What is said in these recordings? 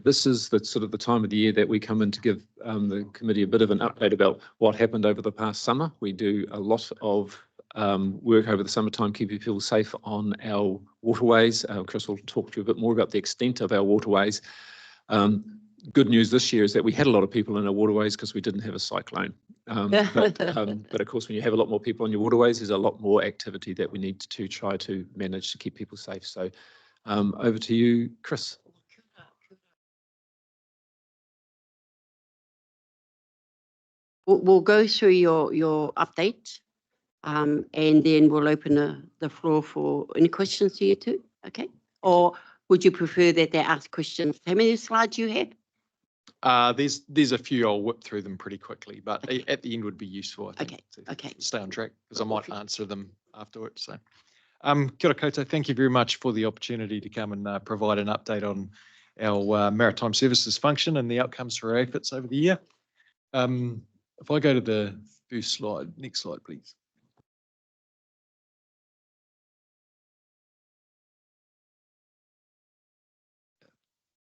This is the sort of the time of the year that we come in to give the committee a bit of an update about what happened over the past summer. We do a lot of work over the summertime, keeping people safe on our waterways. Chris will talk to you a bit more about the extent of our waterways. Good news this year is that we had a lot of people in our waterways because we didn't have a cyclone. But of course, when you have a lot more people on your waterways, there's a lot more activity that we need to try to manage to keep people safe. So over to you, Chris. We'll go through your update and then we'll open the floor for any questions to you too, okay? Or would you prefer that they ask questions? How many slides you have? There's a few. I'll whip through them pretty quickly, but Okay. at the end would be useful, I think, okay. to stay on track, because I might answer them afterwards. So, kia ora koutou, thank you very much for the opportunity to come and provide an update on our maritime services function and the outcomes for our efforts over the year. If I go to the first slide, next slide, please.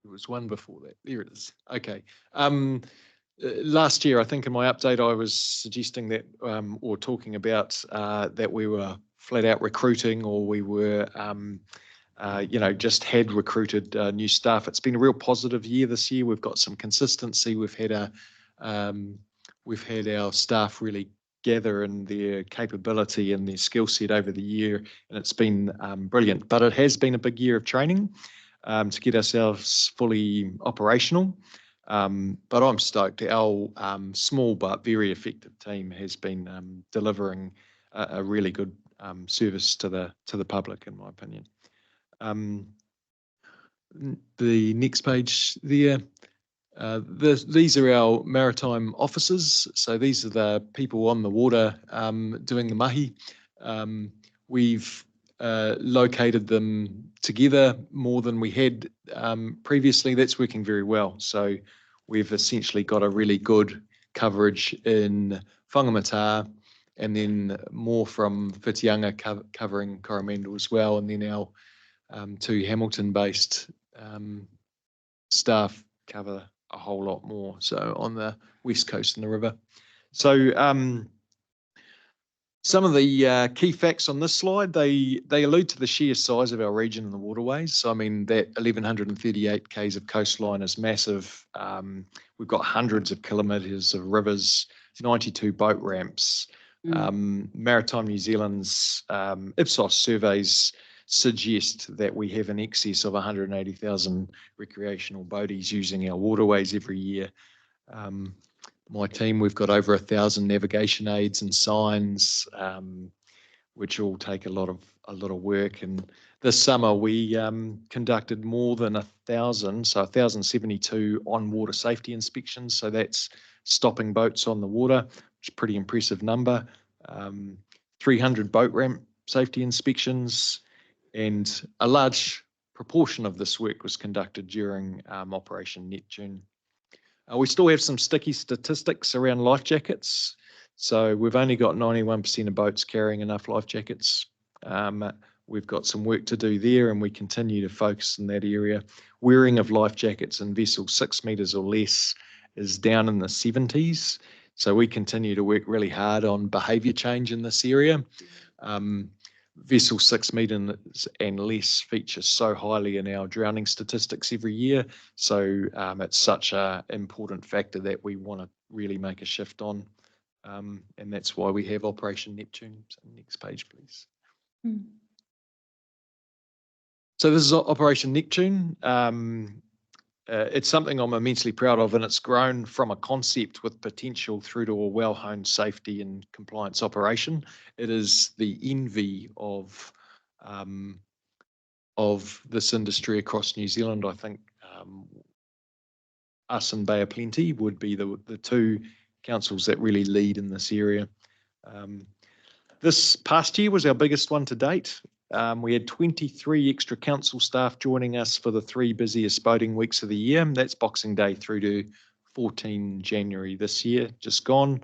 There was one before that. There it is. Okay. Last year, I think in my update, I was suggesting that, or talking about that we were flat out recruiting, or we were, just had recruited new staff. It's been a real positive year this year. We've got some consistency. We've had our staff really gather in their capability and their skill set over the year, and it's been brilliant. But it has been a big year of training to get ourselves fully operational. But I'm stoked. Our small but very effective team has been delivering a really good service to the public, in my opinion. The next page there. These are our maritime officers. So these are the people on the water doing the mahi. We've located them together more than we had previously. That's working very well. So we've essentially got a really good coverage in Whangamarino, and then more from Whitianga covering Coromandel as well, and then our two Hamilton-based staff cover a whole lot more, so on the west coast and the river. So some of the key facts on this slide, they allude to the sheer size of our region and the waterways. So I mean, that 1,138 k's of coastline is massive. We've got hundreds of kilometres of rivers, 92 boat ramps. Maritime New Zealand's Ipsos surveys suggest that we have in excess of 180,000 recreational boaties using our waterways every year. My team, we've got over 1,000 navigation aids and signs, which all take a lot of work. And this summer we conducted more than 1,000, so 1,072 on-water safety inspections. So that's stopping boats on the water, which is a pretty impressive number. 300 boat ramp safety inspections, and a large proportion of this work was conducted during Operation Neptune. We still have some sticky statistics around life jackets. So we've only got 91% of boats carrying enough life jackets. We've got some work to do there, and we continue to focus in that area. Wearing of life jackets in vessels 6 metres or less is down in the 70s. So we continue to work really hard on behaviour change in this area. Vessel 6 metres and less features so highly in our drowning statistics every year. So it's such an important factor that we want to really make a shift on. And that's why we have Operation Neptune. So next page, please. So this is Operation Neptune. It's something I'm immensely proud of, and it's grown from a concept with potential through to a well-honed safety and compliance operation. It is the envy of this industry across New Zealand. I think us and Bay of Plenty would be the two councils that really lead in this area. This past year was our biggest one to date. We had 23 extra council staff joining us for the 3 busiest boating weeks of the year. That's Boxing Day through to 14 January this year, just gone.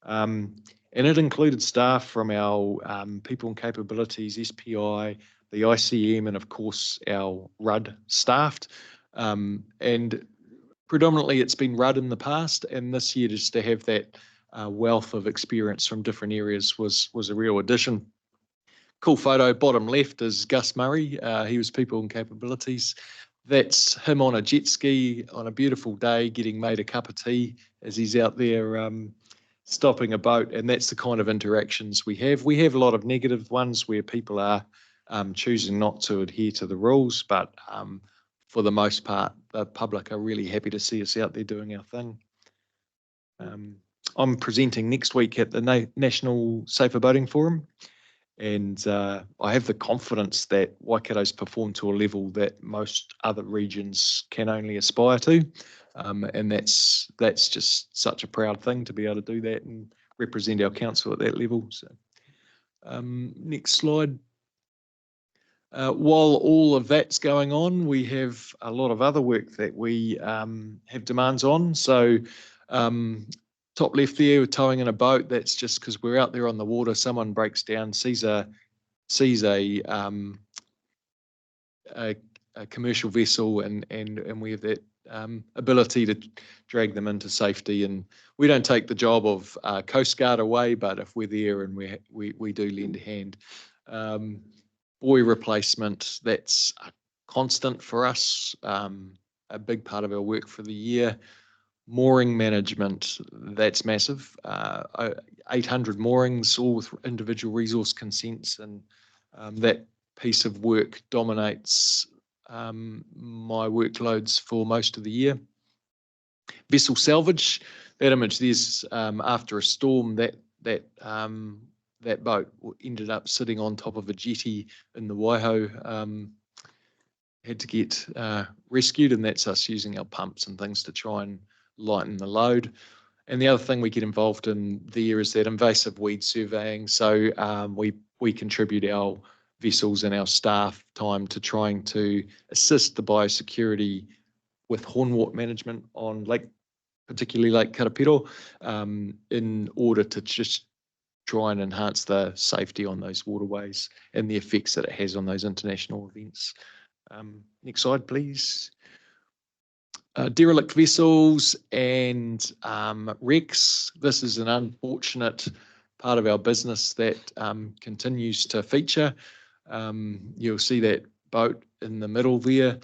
And it included staff from our People and Capabilities, SPI, the ICM, and of course our RUD staff. And predominantly it's been RUD in the past, and this year just to have that wealth of experience from different areas was a real addition. Cool photo, bottom left is Gus Murray. He was people and capabilities. That's him on a jet ski on a beautiful day, getting made a cup of tea as he's out there stopping a boat. And that's the kind of interactions we have. We have a lot of negative ones where people are choosing not to adhere to the rules, but for the most part, the public are really happy to see us out there doing our thing. I'm presenting next week at the National Safer Boating Forum. And I have the confidence that Waikato's performed to a level that most other regions can only aspire to. And that's just such a proud thing to be able to do that and represent our council at that level. So, next slide. While all of that's going on, we have a lot of other work that we have demands on. So top left there, we're towing in a boat. That's just because we're out there on the water. Someone breaks down, sees a commercial vessel, and we have that ability to drag them into safety. And we don't take the job of Coast Guard away, but if we're there and we do lend a hand. Buoy replacement, that's a constant for us, a big part of our work for the year. Mooring management, that's massive. 800 moorings, all with individual resource consents, and that piece of work dominates my workloads for most of the year. Vessel salvage, that image there's after a storm, that boat ended up sitting on top of a jetty in the Waiho, had to get rescued, and that's us using our pumps and things to try and lighten the load. And the other thing we get involved in there is that invasive weed surveying. So we contribute our vessels and our staff time to trying to assist the biosecurity with hornwort management on particularly Lake Karapiro, in order to just try and enhance the safety on those waterways and the effects that it has on those international events. Next slide, please. Derelict vessels and wrecks. This is an unfortunate part of our business that continues to feature. You'll see that boat in the middle there.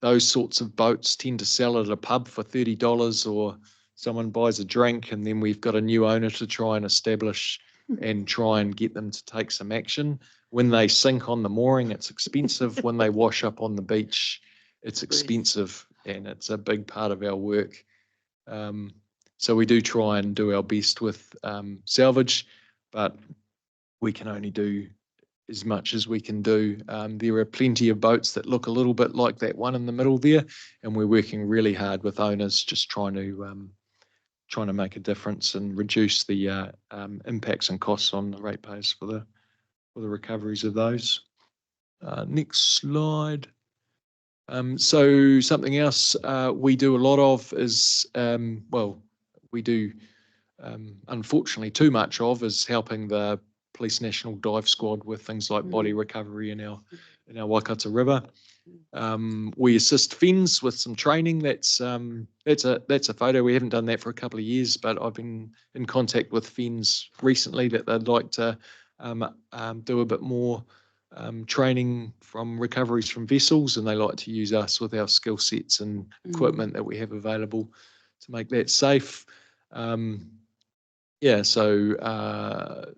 Those sorts of boats tend to sell at a pub for $30, or someone buys a drink, and then we've got a new owner to try and establish and try and get them to take some action. When they sink on the mooring, it's expensive. When they wash up on the beach, it's expensive, and it's a big part of our work. So we do try and do our best with salvage, but we can only do as much as we can do. There are plenty of boats that look a little bit like that one in the middle there, and we're working really hard with owners, just trying to make a difference and reduce the impacts and costs on the ratepayers for the recoveries of those. Next slide. So something else we do a lot of is, we do unfortunately too much of, is helping the Police National Dive Squad with things like body recovery in our Waikato River. We assist FENS with some training. That's a photo. We haven't done that for a couple of years, but I've been in contact with FENS recently that they'd like to do a bit more training from recoveries from vessels, and they like to use us with our skill sets and equipment that we have available to make that safe. So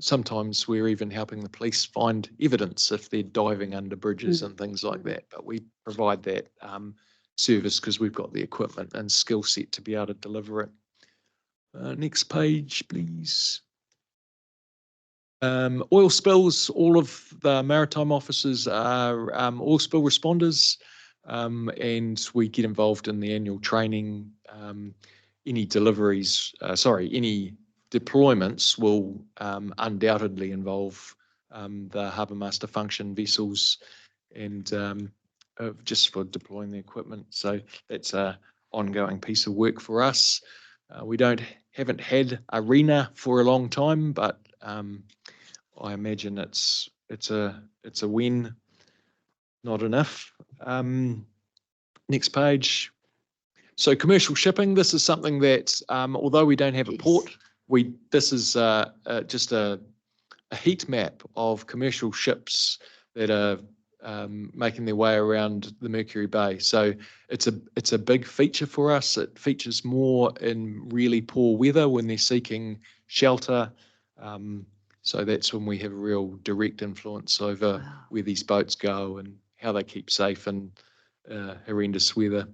sometimes we're even helping the police find evidence if they're diving under bridges and things like that. But we provide that service because we've got the equipment and skill set to be able to deliver it. Next page, please. Oil spills, all of the maritime officers are oil spill responders, and we get involved in the annual training. Any deployments will undoubtedly involve the harbour master function vessels, and just for deploying the equipment. So that's an ongoing piece of work for us. We haven't had arena for a long time, but I imagine it's a win, not enough. Next page. So commercial shipping, this is something that, although we don't have a port, this is just a heat map of commercial ships that are making their way around the Mercury Bay. So it's a big feature for us. It features more in really poor weather when they're seeking shelter. So that's when we have a real direct influence over where these boats go and how they keep safe in horrendous weather.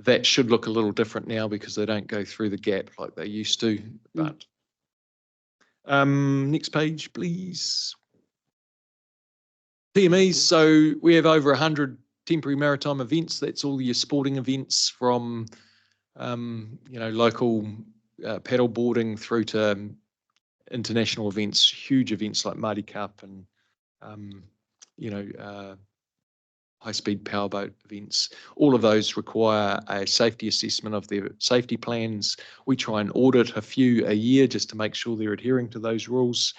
That should look a little different now because they don't go through the gap like they used to. But next page, please. TMEs. So we have over 100 temporary maritime events. That's all your sporting events from local paddle boarding through to international events, huge events like Māori Cup and high-speed powerboat events. All of those require a safety assessment of their safety plans. We try and audit a few a year just to make sure they're adhering to those rules.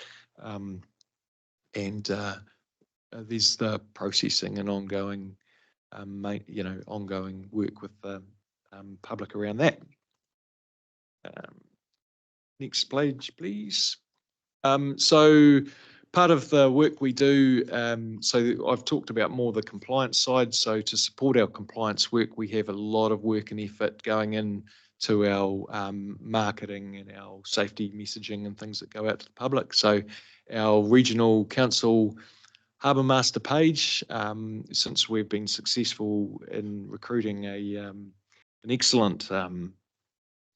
There's the processing and ongoing, ongoing work with the public around that. Next page, please. So part of the work we do, so I've talked about more the compliance side. So to support our compliance work, we have a lot of work and effort going in to our marketing and our safety messaging and things that go out to the public. So our regional council harbour master page, since we've been successful in recruiting an excellent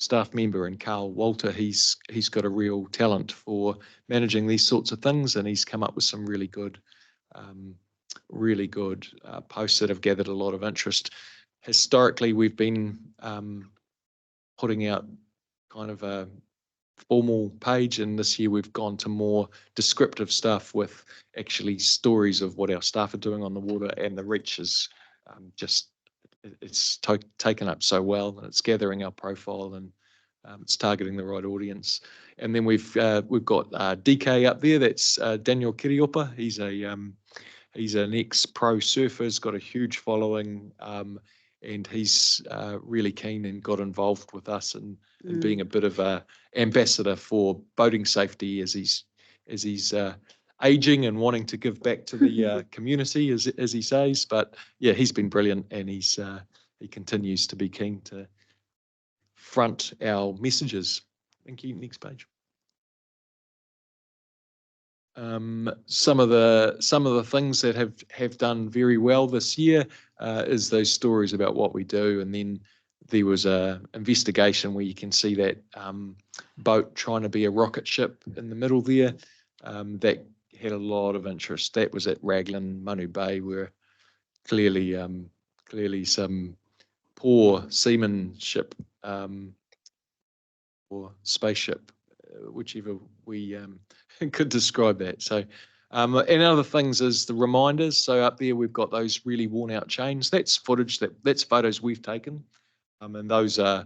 staff member in Carl Walter, he's got a real talent for managing these sorts of things, and he's come up with some really good posts that have gathered a lot of interest. Historically, we've been putting out kind of a formal page, and this year we've gone to more descriptive stuff with actually stories of what our staff are doing on the water, and the reach is it's taken up so well, and it's gathering our profile, and it's targeting the right audience. And then we've got DK up there. That's Daniel Kiriopa. He's an ex-pro surfer. He's got a huge following, and he's really keen and got involved with us and being a bit of a ambassador for boating safety as he's aging and wanting to give back to the community, as he says. But yeah, he's been brilliant, and he continues to be keen to front our messages. Thank you. Next page. Some of the things that have done very well this year is those stories about what we do, and then there was a investigation where you can see that boat trying to be a rocket ship in the middle there. That had a lot of interest. That was at Raglan, Manu Bay, where clearly some poor seamanship or spaceship, whichever we could describe that. So, and other things is the reminders. So up there we've got those really worn out chains. That's footage, that's photos we've taken. And those are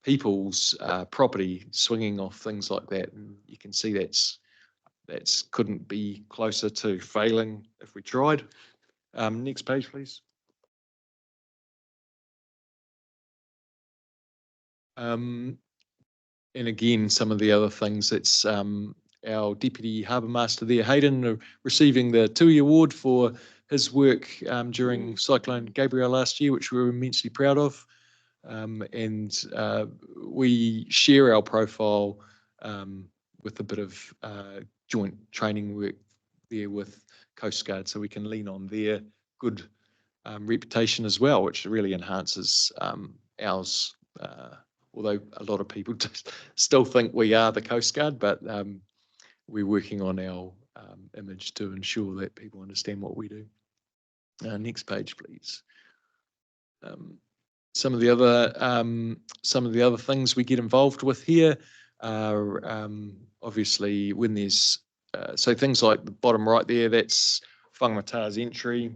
people's property swinging off things like that. And you can see that's couldn't be closer to failing if we tried. Next page, please. And again, some of the other things, it's our Deputy Harbour Master there, Hayden, receiving the TUI Award for his work during Cyclone Gabrielle last year, which we were immensely proud of. And we share our profile with a bit of joint training work there with Coast Guard, so we can lean on their good reputation as well, which really enhances ours. Although a lot of people still think we are the Coast Guard, but we're working on our image to ensure that people understand what we do. Next page, please. Some of the other things we get involved with here are obviously when there's so things like the bottom right there, that's Whangamarino's entry.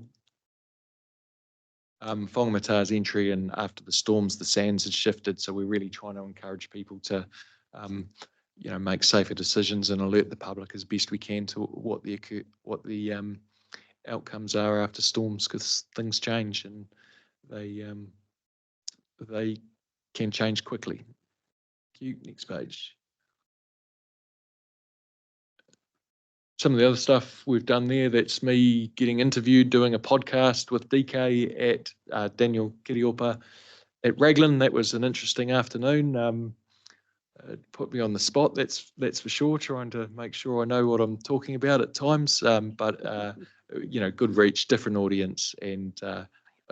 Whangamarino's entry, and after the storms, the sands had shifted, so we're really trying to encourage people to make safer decisions and alert the public as best we can to what the outcomes are after storms, because things change and they can change quickly. Thank you. Next page. Some of the other stuff we've done there, that's me getting interviewed, doing a podcast with DK at Daniel Kiriopa at Raglan. That was an interesting afternoon. Put me on the spot, that's for sure, trying to make sure I know what I'm talking about at times. But you know, good reach, different audience, and a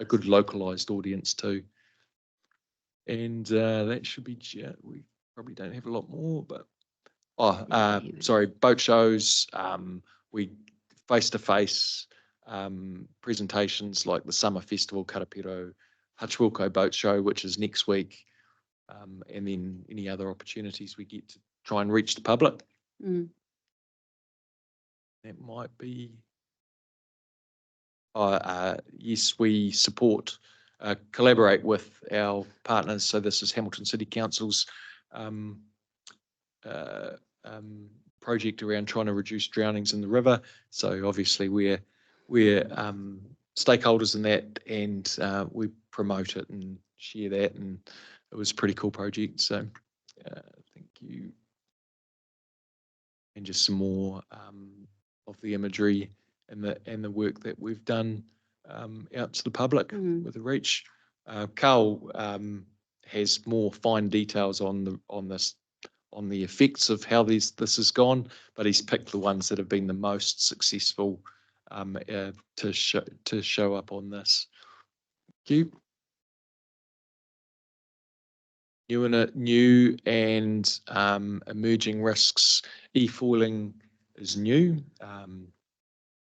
good localized audience too. And that should be, we probably don't have a lot more, but sorry, boat shows, we face-to-face presentations like the Summer Festival, Karapiro, Hachwilko Boat Show, which is next week, and then any other opportunities we get to try and reach the public. Mm. That might be, yes, we support, collaborate with our partners. So this is Hamilton City Council's project around trying to reduce drownings in the river. So obviously we're stakeholders in that, and we promote it and share that, and it was a pretty cool project. So thank you. And just some more of the imagery and the work that we've done out to the public with the reach. Carl has more fine details on the effects of how this has gone, but he's picked the ones that have been the most successful to show up on this. Thank you. New and emerging risks. E-foiling is new.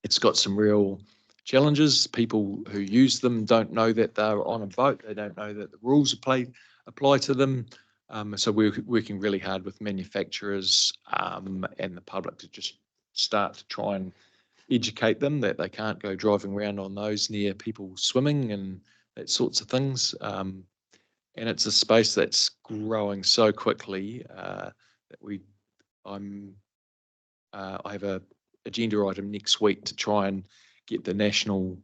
It's got some real challenges. People who use them don't know that they're on a boat. They don't know that the rules apply to them. So we're working really hard with manufacturers and the public to just start to try and educate them that they can't go driving around on those near people swimming and that sorts of things. And it's a space that's growing so quickly that I have a agenda item next week to try and get the national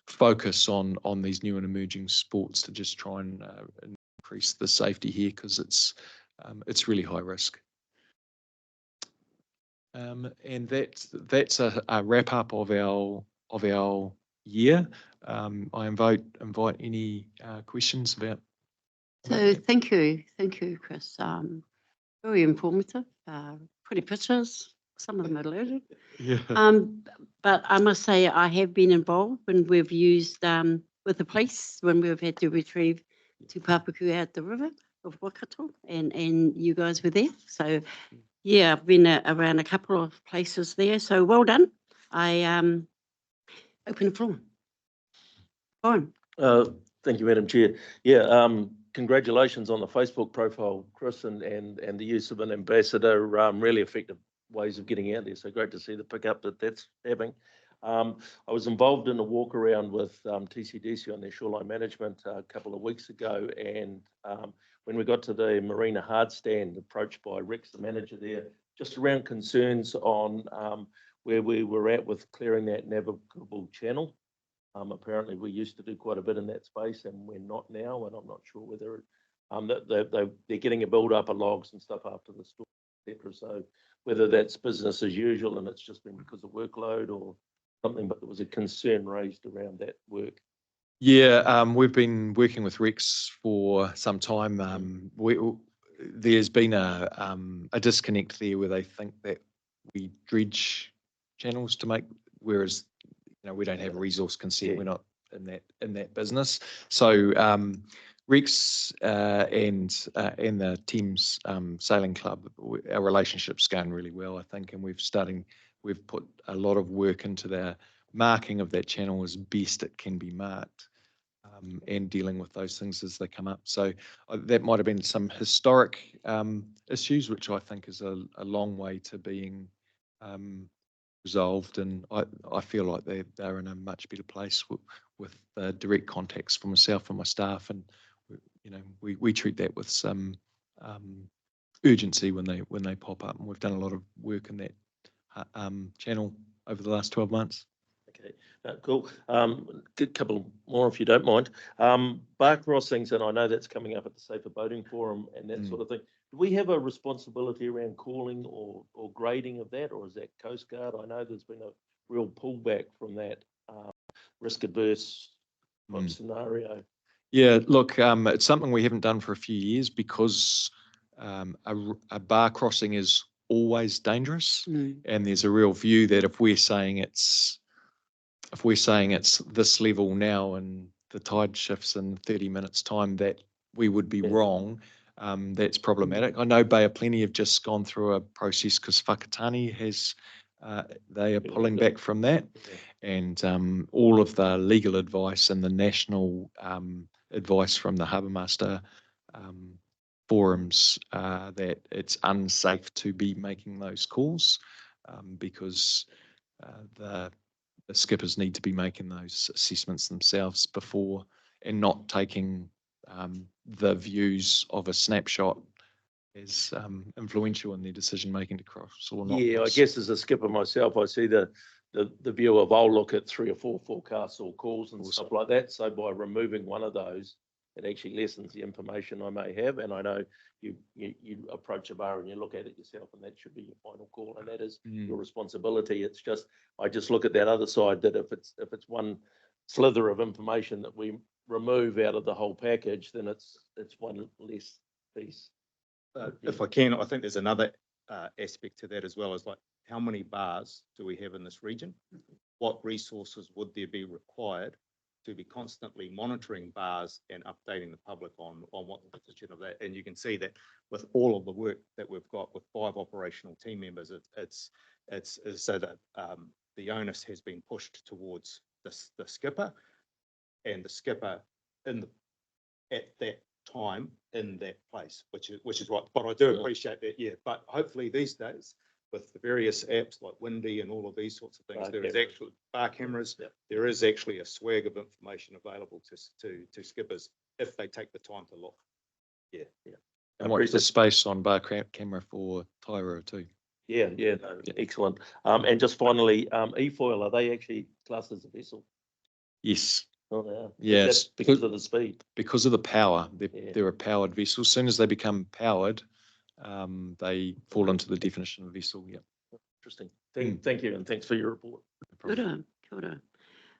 focus on these new and emerging sports to just try and increase the safety here, because it's really high risk. And that's a wrap up of our year. I invite any questions about. So thank you, Chris. Very informative. Pretty pictures. Some of them are loaded. Yeah. But I must say I have been involved when we've used with the police when we've had to retrieve Te Papaku out the river of Waikato, and you guys were there. So yeah, I've been around a couple of places there. So well done. I open the floor. Fine. Thank you, Madam Chair. Yeah, congratulations on the Facebook profile, Chris, and the use of an ambassador. Really effective ways of getting out there. So great to see the pickup that's happening. I was involved in a walk around with TCDC on their shoreline management a couple of weeks ago, and when we got to the Marina hard stand, approached by Rex, the manager there, just around concerns on where we were at with clearing that navigable channel. Apparently we used to do quite a bit in that space, and we're not now, and I'm not sure whether they're getting a build up of logs and stuff after the storm, etc. So whether that's business as usual and it's just been because of workload or something, but there was a concern raised around that work. Yeah, we've been working with Rex for some time. There's been a disconnect there where they think that we dredge channels to make, whereas we don't have resource consent. Yeah. We're not in that business. So Rex and the Thames Sailing Club, our relationship's going really well, I think, and we've put a lot of work into the marking of that channel as best it can be marked, and dealing with those things as they come up. So that might have been some historic issues, which I think is a long way to being resolved, and I feel like they're in a much better place with direct contacts for myself and my staff, and we treat that with some urgency when they pop up, and we've done a lot of work in that channel over the last 12 months. Cool. A couple more if you don't mind. Bar crossings, and I know that's coming up at the Safer Boating Forum and that sort of thing. Do we have a responsibility around calling or grading of that, or is that Coast Guard? I know there's been a real pullback from that risk adverse scenario. Yeah, look, it's something we haven't done for a few years because a bar crossing is always dangerous, and there's a real view that if we're saying it's this level now and the tide shifts in 30 minutes time, that we would be wrong. That's problematic. I know Bay of Plenty have just gone through a process because Whakatane has, they are pulling back from that. And all of the legal advice and the national advice from the Harbour Master forums that it's unsafe to be making those calls because the skippers need to be making those assessments themselves before and not taking the views of a snapshot as influential in their decision making to cross or not. Yeah, cross. I guess as a skipper myself, I see the view of I'll look at 3 or 4 forecasts or calls and stuff like that. So by removing one of those, it actually lessens the information I may have. And I know you approach a bar and you look at it yourself, and that should be your final call, and that is your responsibility. It's just I just look at that other side, that if it's one slither of information that we remove out of the whole package, then it's one less piece. If I can, I think there's another aspect to that as well, as like how many bars do we have in this region? What resources would there be required to be constantly monitoring bars and updating the public on what the position of that? And you can see that with all of the work that we've got with 5 operational team members, it's so that the onus has been pushed towards the skipper and the skipper at that time in that place, which is right. But I do appreciate that, yeah. But hopefully these days, with the various apps like Windy and all of these sorts of things, there is actually bar cameras. There is actually a swag of information available to skippers if they take the time to look. Yeah. And what's the space on bar camera for Tyro too? Yeah, excellent. And just finally, e-foil, are they actually classed as a vessel? Yes. Oh, they are. Yes, because of the speed. Because of the power. They're a powered vessel. As soon as they become powered, they fall into the definition of vessel. Yeah. Interesting. Thank you, and thanks for your report. Kia ora.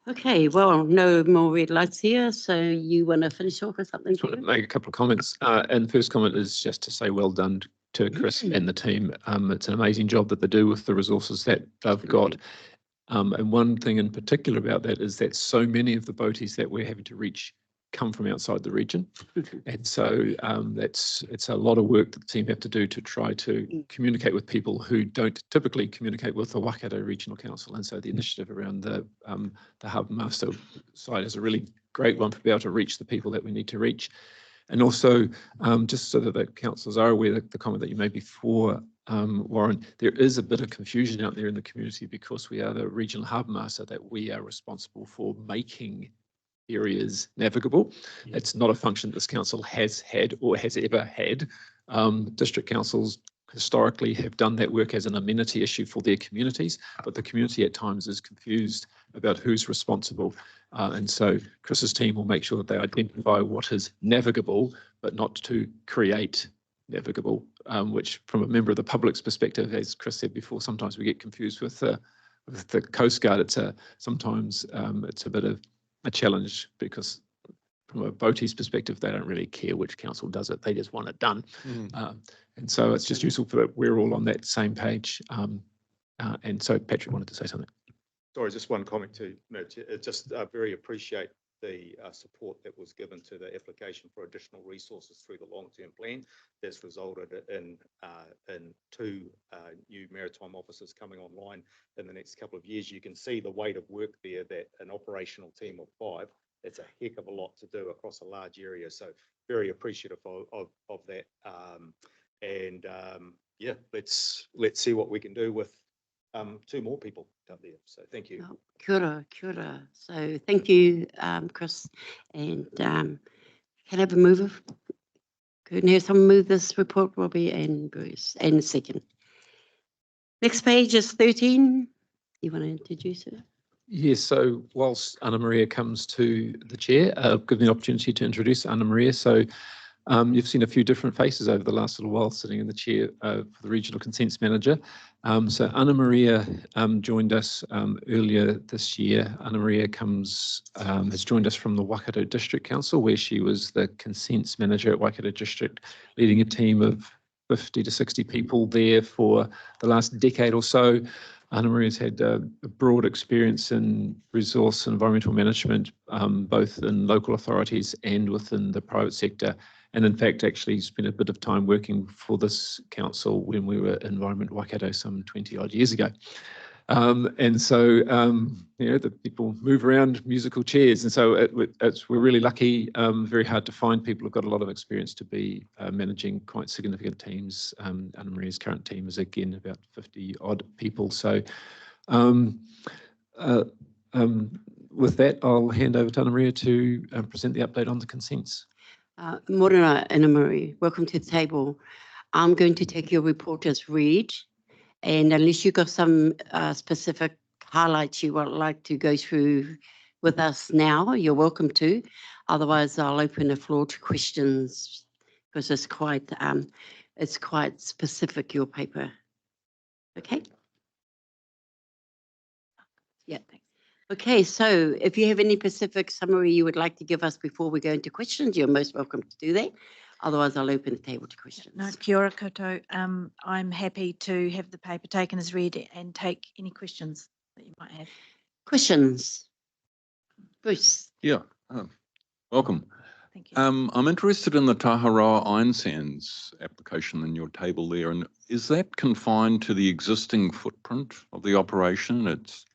Okay, well, no more red lights here, so you want to finish off with something? I just want to make a couple of comments. And the first comment is just to say well done to Chris and the team. It's an amazing job that they do with the resources that they've got. And one thing in particular about that is that so many of the boaties that we're having to reach come from outside the region. And so it's a lot of work that the team have to do to try to communicate with people who don't typically communicate with the Waikato Regional Council. And so the initiative around the Harbour Master side is a really great one to be able to reach the people that we need to reach. And also, just so that the councillors are aware, that the comment that you made before, Warren, there is a bit of confusion out there in the community because we are the regional harbour master, that we are responsible for making areas navigable. It's not a function this council has had or has ever had. District councils historically have done that work as an amenity issue for their communities, but the community at times is confused about who's responsible. And so Chris's team will make sure that they identify what is navigable, but not to create navigable, which from a member of the public's perspective, as Chris said before, sometimes we get confused with the Coast Guard. Sometimes it's a bit of a challenge because from a boatie's perspective, they don't really care which council does it. They just want it done. And so it's just useful that we're all on that same page. And so Patrick wanted to say something. Sorry, just one comment to Mitch. Just very appreciate the support that was given to the application for additional resources through the long-term plan. That's resulted in 2 new maritime officers coming online in the next couple of years. You can see the weight of work there, that an operational team of 5, it's a heck of a lot to do across a large area. So very appreciative of that. Yeah, let's see what we can do with 2 more people out there. So thank you. Oh, kia ora. So thank you, Chris. And can I have a mover? Could have someone move this report, Robbie and Bruce, and second. Next page is 13. You want to introduce it? Yes, so whilst Anna Maria comes to the chair, give me an opportunity to introduce Anna Maria. So you've seen a few different faces over the last little while sitting in the chair for the Regional Consents Manager. So Anna Maria joined us earlier this year. Anna Maria has joined us from the Waikato District Council, where she was the Consents Manager at Waikato District, leading a team of 50 to 60 people there for the last decade or so. Anna Maria's had a broad experience in resource and environmental management, both in local authorities and within the private sector. And in fact, actually spent a bit of time working for this council when we were Environment Waikato some 20 odd years ago. And so, you know, the people move around musical chairs. And so we're really lucky, very hard to find people who've got a lot of experience to be managing quite significant teams. Anna Maria's current team is again about 50 odd people. So with that, I'll hand over to Anna Maria to present the update on the consents. Morena, Anna Marie, welcome to the table. I'm going to take your report as read, and unless you've got some specific highlights you would like to go through with us now, you're welcome to. Otherwise, I'll open the floor to questions because it's quite specific, your paper. Okay? Yeah, thanks. Okay, so if you have any specific summary you would like to give us before we go into questions, you're most welcome to do that. Otherwise, I'll open the table to questions. No, kia ora koutou. I'm happy to have the paper taken as read and take any questions that you might have. Questions? Bruce? Yeah, welcome. Thank you. I'm interested in the Taharawa Iron Sands application in your table there, and is that confined to the existing footprint of the operation? It's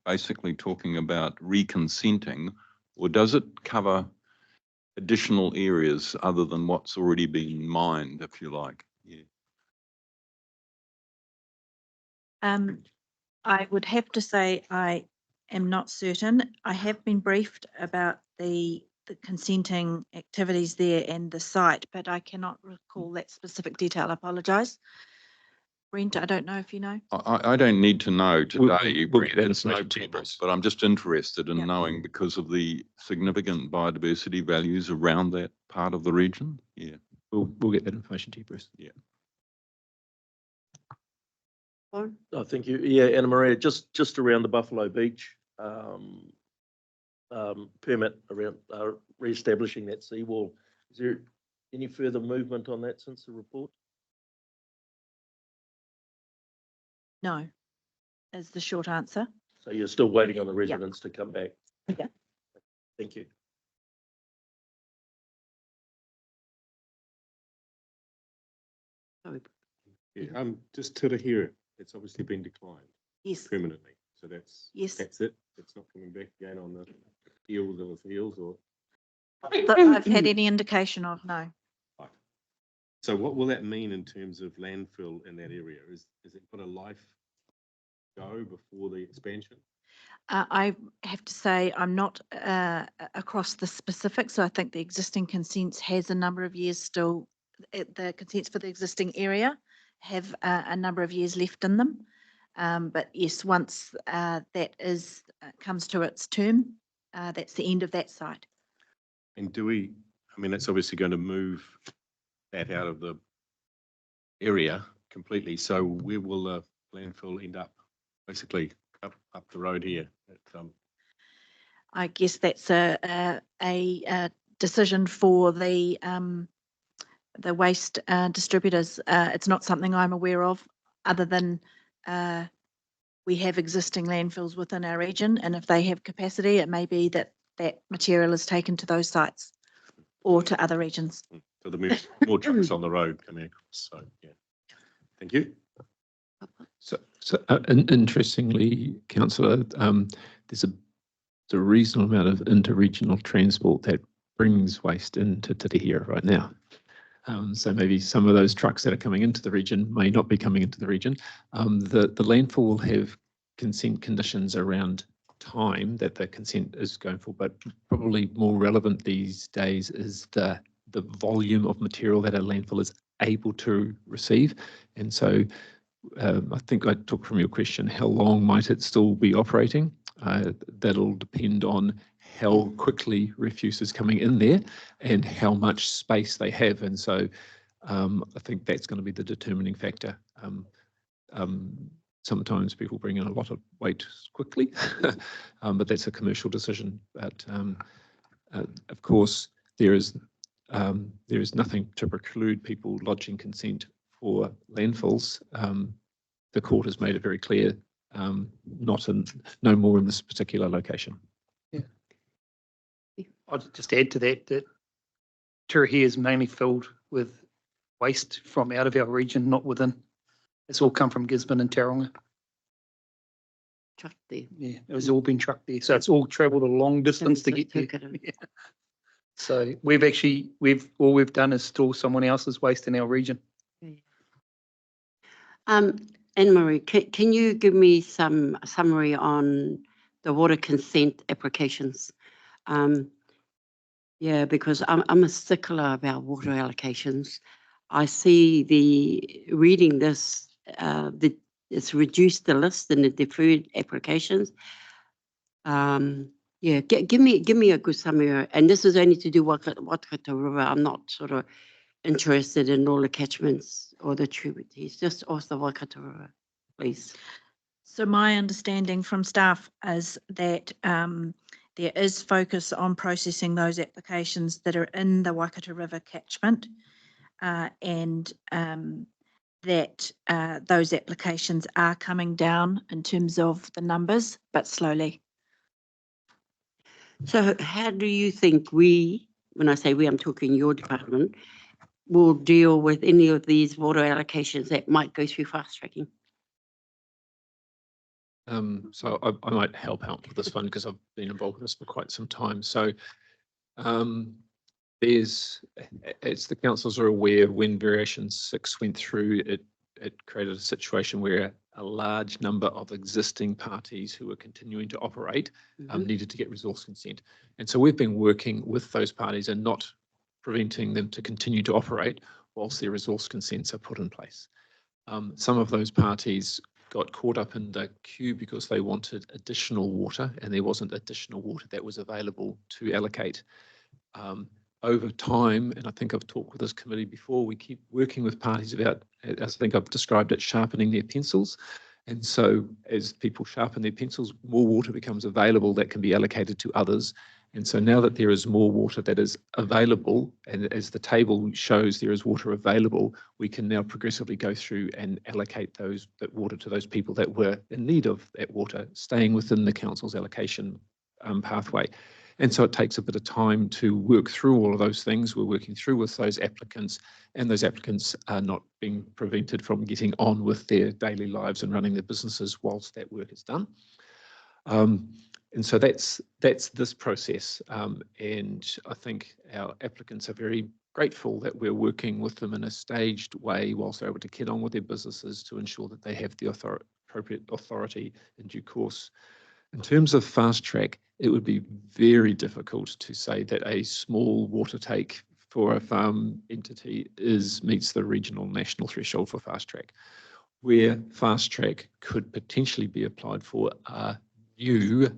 basically talking about reconsenting, or does it cover additional areas other than what's already been mined, if you like? Yeah. I would have to say I am not certain. I have been briefed about the consenting activities there and the site, but I cannot recall that specific detail. I apologise. Brent, I don't know if you know. I don't need to know today, We'll get that Brent, it's no information to you, problem, Bruce. but I'm just interested in Yeah. knowing because of the significant biodiversity values around that part of the region. Yeah. We'll get that information to you, Bruce. Yeah. Warren? Oh, thank you. Yeah, Anna Maria, just around the Buffalo Beach permit around re-establishing that seawall. Is there any further movement on that since the report? No, is the short answer. So you're still waiting on the residents to come back? Yeah. Thank you. Sorry. Yeah, just to the here, it's obviously been declined Yes, permanently. So that's yes. it. It's not coming back again on the heels of the heels or. That I've had any indication of, no. So what will that mean in terms of landfill in that area? Is it got a life go before the expansion? I have to say I'm not across the specifics. So I think the existing consents has a number of years still, the consents for the existing area have a number of years left in them. But yes, once that comes to its term, that's the end of that site. And that's obviously going to move that out of the area completely. So where will the landfill end up? Basically up the road here. I guess that's a decision for the waste distributors. It's not something I'm aware of, other than we have existing landfills within our region, and if they have capacity, it may be that material is taken to those sites or to other regions. So there may be more trucks on the road coming across. So yeah, thank you. So interestingly, Councillor, there's a reasonable amount of interregional transport that brings waste into Tahira right now. So maybe some of those trucks that are coming into the region may not be coming into the region. The landfill will have consent conditions around time that the consent is going for, but probably more relevant these days is the volume of material that a landfill is able to receive. And so I think I took from your question, how long might it still be operating? That'll depend on how quickly refuse is coming in there and how much space they have. And so I think that's going to be the determining factor. Sometimes people bring in a lot of weight quickly, but that's a commercial decision. But of course, there is nothing to preclude people lodging consent for landfills. The court has made it very clear, no more in this particular location. I'll just add to that, that Turahia is mainly filled with waste from out of our region, not within. It's all come from Gisborne and Tauranga. Truck there. Yeah, it was all been trucked there. So it's all travelled a long distance to get there. Yeah. So all we've done is store someone else's waste in our region. Anne-Marie, can you give me some summary on the water consent applications? Yeah, because I'm a stickler about water allocations. I see reading this, it's reduced the list and the deferred applications. Yeah, give me a good summary. And this is only to do Waikato River. I'm not sort of interested in all the catchments or the tributaries, just off the Waikato River, please. So my understanding from staff is that there is focus on processing those applications that are in the Waikato River catchment, and that those applications are coming down in terms of the numbers, but slowly. So how do you think when I say we, I'm talking your department, will deal with any of these water allocations that might go through fast tracking? So I might help out with this one because I've been involved with this for quite some time. So as the councils are aware, when Variation 6 went through, it created a situation where a large number of existing parties who were continuing to operate needed to get resource consent. And so we've been working with those parties and not preventing them to continue to operate whilst their resource consents are put in place. Some of those parties got caught up in the queue because they wanted additional water and there wasn't additional water that was available to allocate. Over time, and I think I've talked with this committee before, we keep working with parties about, as I think I've described it, sharpening their pencils. And so as people sharpen their pencils, more water becomes available that can be allocated to others. And so now that there is more water that is available, and as the table shows there is water available, we can now progressively go through and allocate that water to those people that were in need of that water, staying within the council's allocation pathway. And so it takes a bit of time to work through all of those things. We're working through with those applicants, and those applicants are not being prevented from getting on with their daily lives and running their businesses whilst that work is done. And so that's this process. And I think our applicants are very grateful that we're working with them in a staged way whilst they're able to get on with their businesses to ensure that they have the appropriate authority in due course. In terms of fast track, it would be very difficult to say that a small water take for a farm entity meets the regional national threshold for fast track. Where fast track could potentially be applied for are new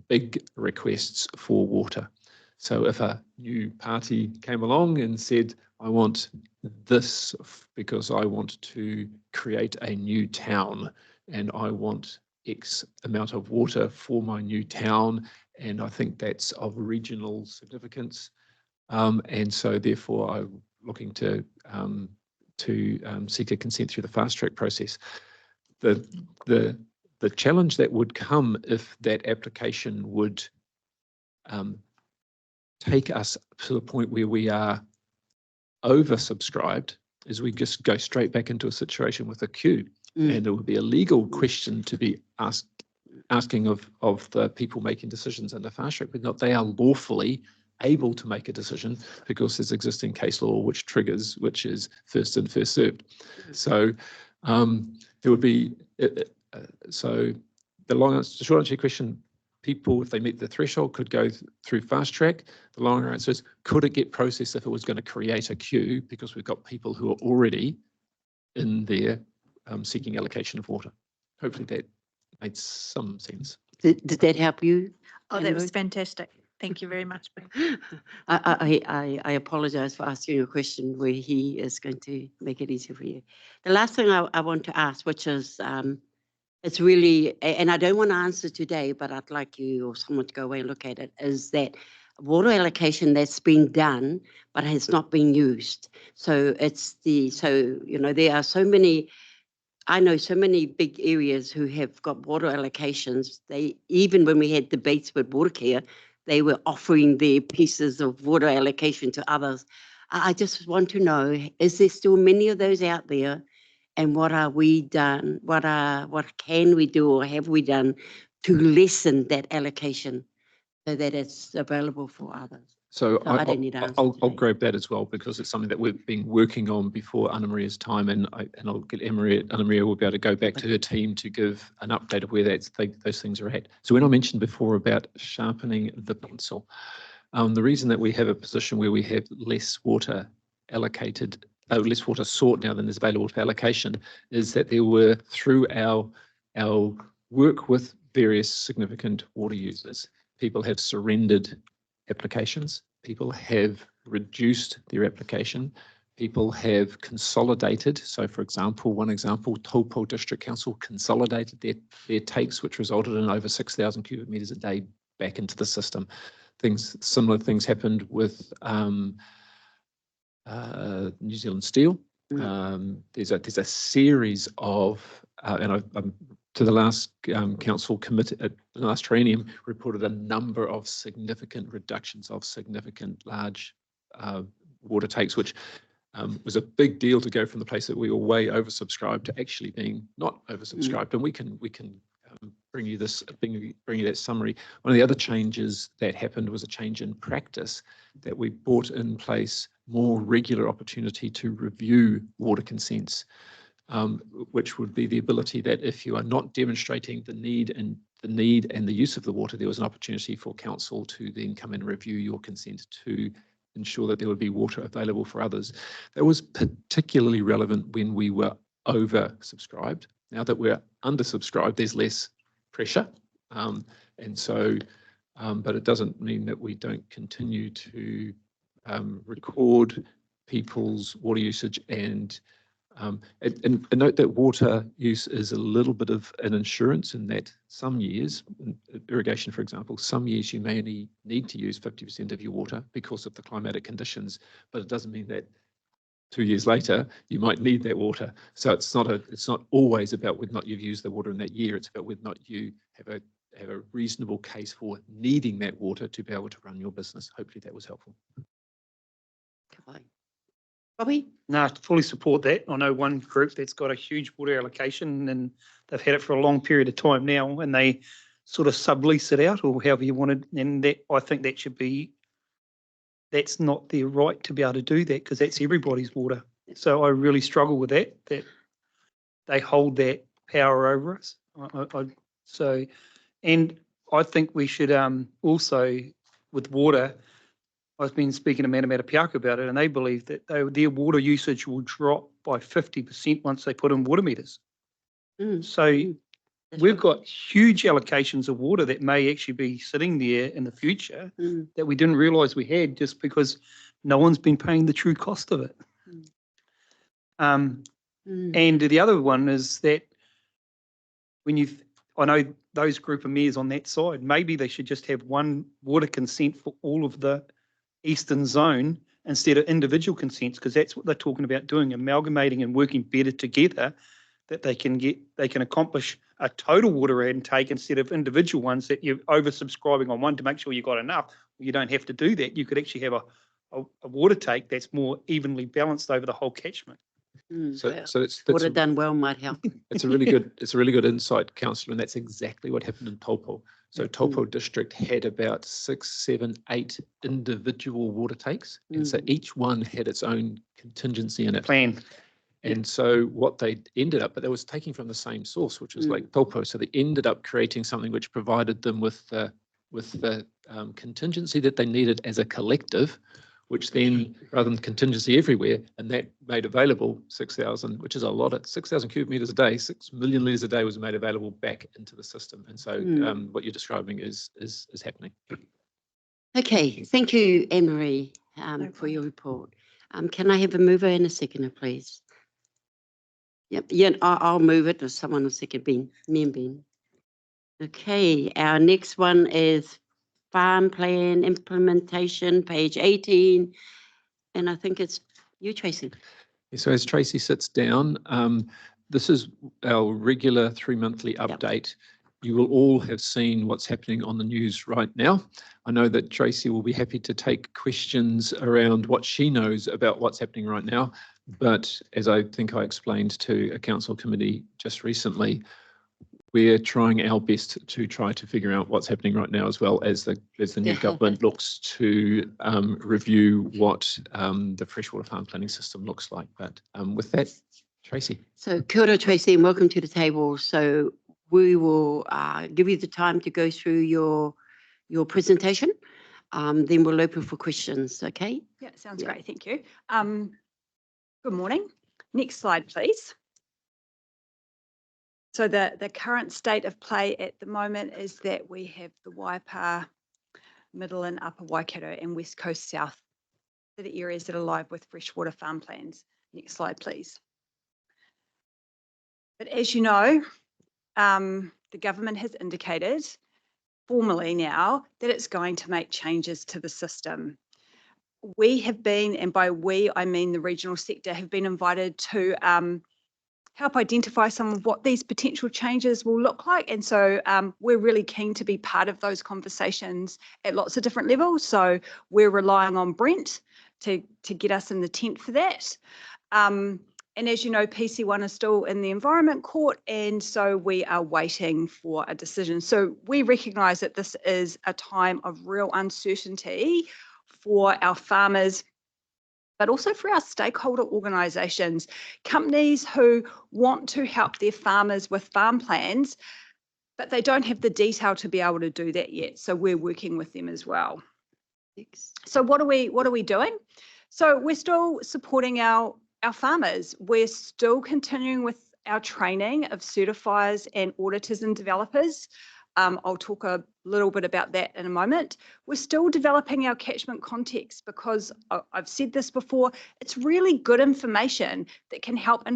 big requests for water. So if a new party came along and said, I want this because I want to create a new town and I want X amount of water for my new town, and I think that's of regional significance. And so therefore I'm looking to seek a consent through the fast track process. The challenge that would come if that application would take us to the point where we are oversubscribed is we just go straight back into a situation with a queue. And it would be a legal question to be asking of the people making decisions under fast track, but not they are lawfully able to make a decision because there's existing case law which is first in, first served. So there would be, so the short answer to your question, people, if they meet the threshold, could go through fast track. The longer answer is, could it get processed if it was going to create a queue because we've got people who are already in there seeking allocation of water. Hopefully that made some sense. Did that help you? Oh, that was Andrew? fantastic. Thank you very much. I apologize for asking you a question where he is going to make it easier for you. The last thing I want to ask, which is, it's really, and I don't want to answer today, but I'd like you or someone to go away and look at it, is that water allocation that's been done, but has not been used. So there are so many, I know so many big areas who have got water allocations. Even when we had debates with Watercare, they were offering their pieces of water allocation to others. I just want to know, is there still many of those out there? And what are we done? What can we do or have we done to lessen that allocation so that it's available for others? So I don't need answers I'll today. grab that as well, because it's something that we've been working on before Anna Maria's time, and I'll get Anna Maria will be able to go back to her team to give an update of where those things are at. So when I mentioned before about sharpening the pencil, the reason that we have a position where we have less water allocated, less water sought now than is available for allocation, is that there were, through our work with various significant water users, people have surrendered applications, people have reduced their application, people have consolidated. So for example, one example, Taupo District Council consolidated their takes, which resulted in over 6,000 cubic metres a day back into the system. Similar things happened with New Zealand Steel. There's a series of, and I'm to the last council committee, last triennium, reported a number of significant reductions of significant large water takes, which was a big deal to go from the place that we were way oversubscribed to actually being not oversubscribed. And we can bring you that summary. One of the other changes that happened was a change in practice, that we brought in place more regular opportunity to review water consents, which would be the ability that if you are not demonstrating the need and the use of the water, there was an opportunity for council to then come and review your consent to ensure that there would be water available for others. That was particularly relevant when we were oversubscribed. Now that we're undersubscribed, there's less pressure. But it doesn't mean that we don't continue to record people's water usage and note that water use is a little bit of an insurance, in that some years, irrigation for example, some years you may only need to use 50% of your water because of the climatic conditions, but it doesn't mean that 2 years later you might need that water. So it's not always about whether or not you've used the water in that year, it's about whether or not you have a reasonable case for needing that water to be able to run your business. Hopefully that was helpful. Robbie? No, I fully support that. I know one group that's got a huge water allocation and they've had it for a long period of time now, and they sort of sublease it out or however you wanted. And that, I think that should be, that's not their right to be able to do that, because that's everybody's water. So I really struggle with that they hold that power over us. And I think we should also, with water, I've been speaking to Manamata about it, and they believe that their water usage will drop by 50% once they put in water meters. So we've got huge allocations of water that may actually be sitting there in the future that we didn't realise we had, just because no one's been paying the true cost of it. And the other one is that I know those group of mayors on that side, maybe they should just have one water consent for all of the eastern zone instead of individual consents, because that's what they're talking about doing, amalgamating and working better together, that they can accomplish a total water intake instead of individual ones that you're oversubscribing on one to make sure you got enough. You don't have to do that. You could actually have a water take that's more evenly balanced over the whole catchment. So that's water done well might help. It's a really good insight, councillor, and that's exactly what happened in Taupo. So Taupo District had about 6, 7, 8 individual water takes, and so each one had its own contingency in it. Plan. And so what they ended up, but they was taking from the same source, which was like Taupo. So they ended up creating something which provided them with the contingency that they needed as a collective, which then, rather than contingency everywhere, and that made available 6,000, which is a lot, at 6,000 cubic meters a day, 6 million litres a day was made available back into the system. And so what you're describing is happening. Okay, thank you, Anne-Marie, for your report. Can I have a mover and a seconder, please? Yep, yeah, I'll move it, or someone will second, Ben. Okay, our next one is farm plan implementation, page 18. And I think it's you, Tracy. So as Tracy sits down, this is our regular 3-monthly update. You will all have seen what's happening on the news right now. I know that Tracy will be happy to take questions around what she knows about what's happening right now. But as I think I explained to a council committee just recently, we're trying our best to try to figure out what's happening right now, as well as the new government looks to review what the freshwater farm planning system looks like. But with that, Tracy. So kia ora, Tracy, and welcome to the table. So we will give you the time to go through your presentation. Then we'll open for questions, okay? Yeah, sounds great, thank you. Good morning. Next slide, please. So the current state of play at the moment is that we have the Waipa, Middle and Upper Waikato and West Coast South, are the areas that are live with freshwater farm plans. Next slide, please. But as you know, the government has indicated formally now that it's going to make changes to the system. We have been, and by we I mean the regional sector, have been invited to help identify some of what these potential changes will look like. And so we're really keen to be part of those conversations at lots of different levels. So we're relying on Brent to get us in the tent for that. And as you know, PC1 is still in the Environment Court, and so we are waiting for a decision. So we recognise that this is a time of real uncertainty for our farmers, but also for our stakeholder organisations, companies who want to help their farmers with farm plans, but they don't have the detail to be able to do that yet. So we're working with them as well. So what are we doing? So we're still supporting our farmers. We're still continuing with our training of certifiers and auditors and developers. I'll talk a little bit about that in a moment. We're still developing our catchment context because I've said this before, it's really good information that can help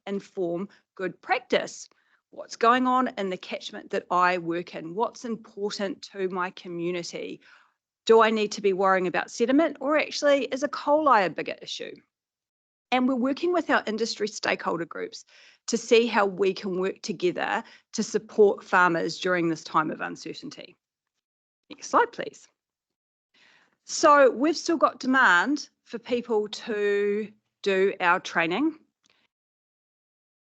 inform good practice. What's going on in the catchment that I work in? What's important to my community? Do I need to be worrying about sediment, or actually is a coli a bigger issue? And we're working with our industry stakeholder groups to see how we can work together to support farmers during this time of uncertainty. Next slide, please. So we've still got demand for people to do our training.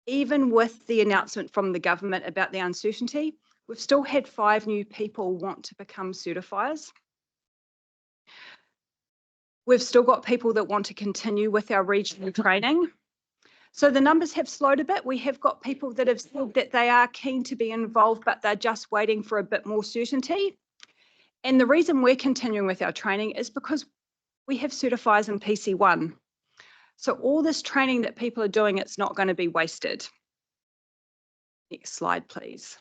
Even with the announcement from the government about the uncertainty, we've still had 5 new people want to become certifiers. We've still got people that want to continue with our regional training. So the numbers have slowed a bit. We have got people that have said that they are keen to be involved, but they're just waiting for a bit more certainty. And the reason we're continuing with our training is because we have certifiers in PC1. So all this training that people are doing, it's not going to be wasted. Next slide, please.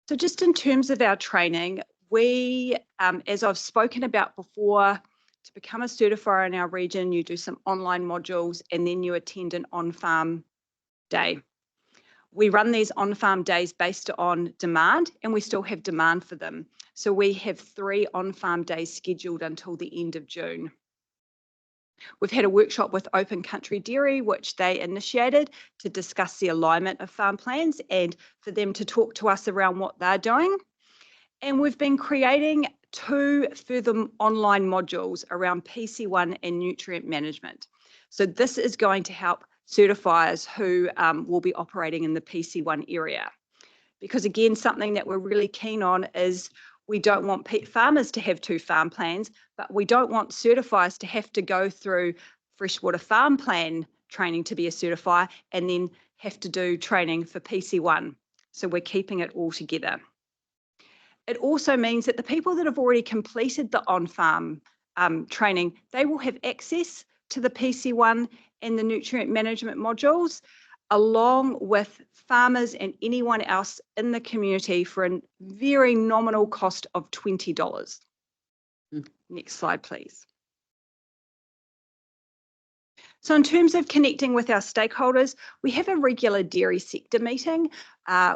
So just in terms of our training, we, as I've spoken about before, to become a certifier in our region, you do some online modules and then you attend an on-farm day. We run these on-farm days based on demand, and we still have demand for them. So we have 3 on-farm days scheduled until the end of June. We've had a workshop with Open Country Dairy, which they initiated to discuss the alignment of farm plans and for them to talk to us around what they're doing. And we've been creating 2 further online modules around PC1 and nutrient management. So this is going to help certifiers who will be operating in the PC1 area. Because again, something that we're really keen on is we don't want farmers to have 2 farm plans, but we don't want certifiers to have to go through freshwater farm plan training to be a certifier and then have to do training for PC1. So we're keeping it all together. It also means that the people that have already completed the on-farm training, they will have access to the PC1 and the nutrient management modules, along with farmers and anyone else in the community for a very nominal cost of $20. Next slide, please. So in terms of connecting with our stakeholders, we have a regular dairy sector meeting,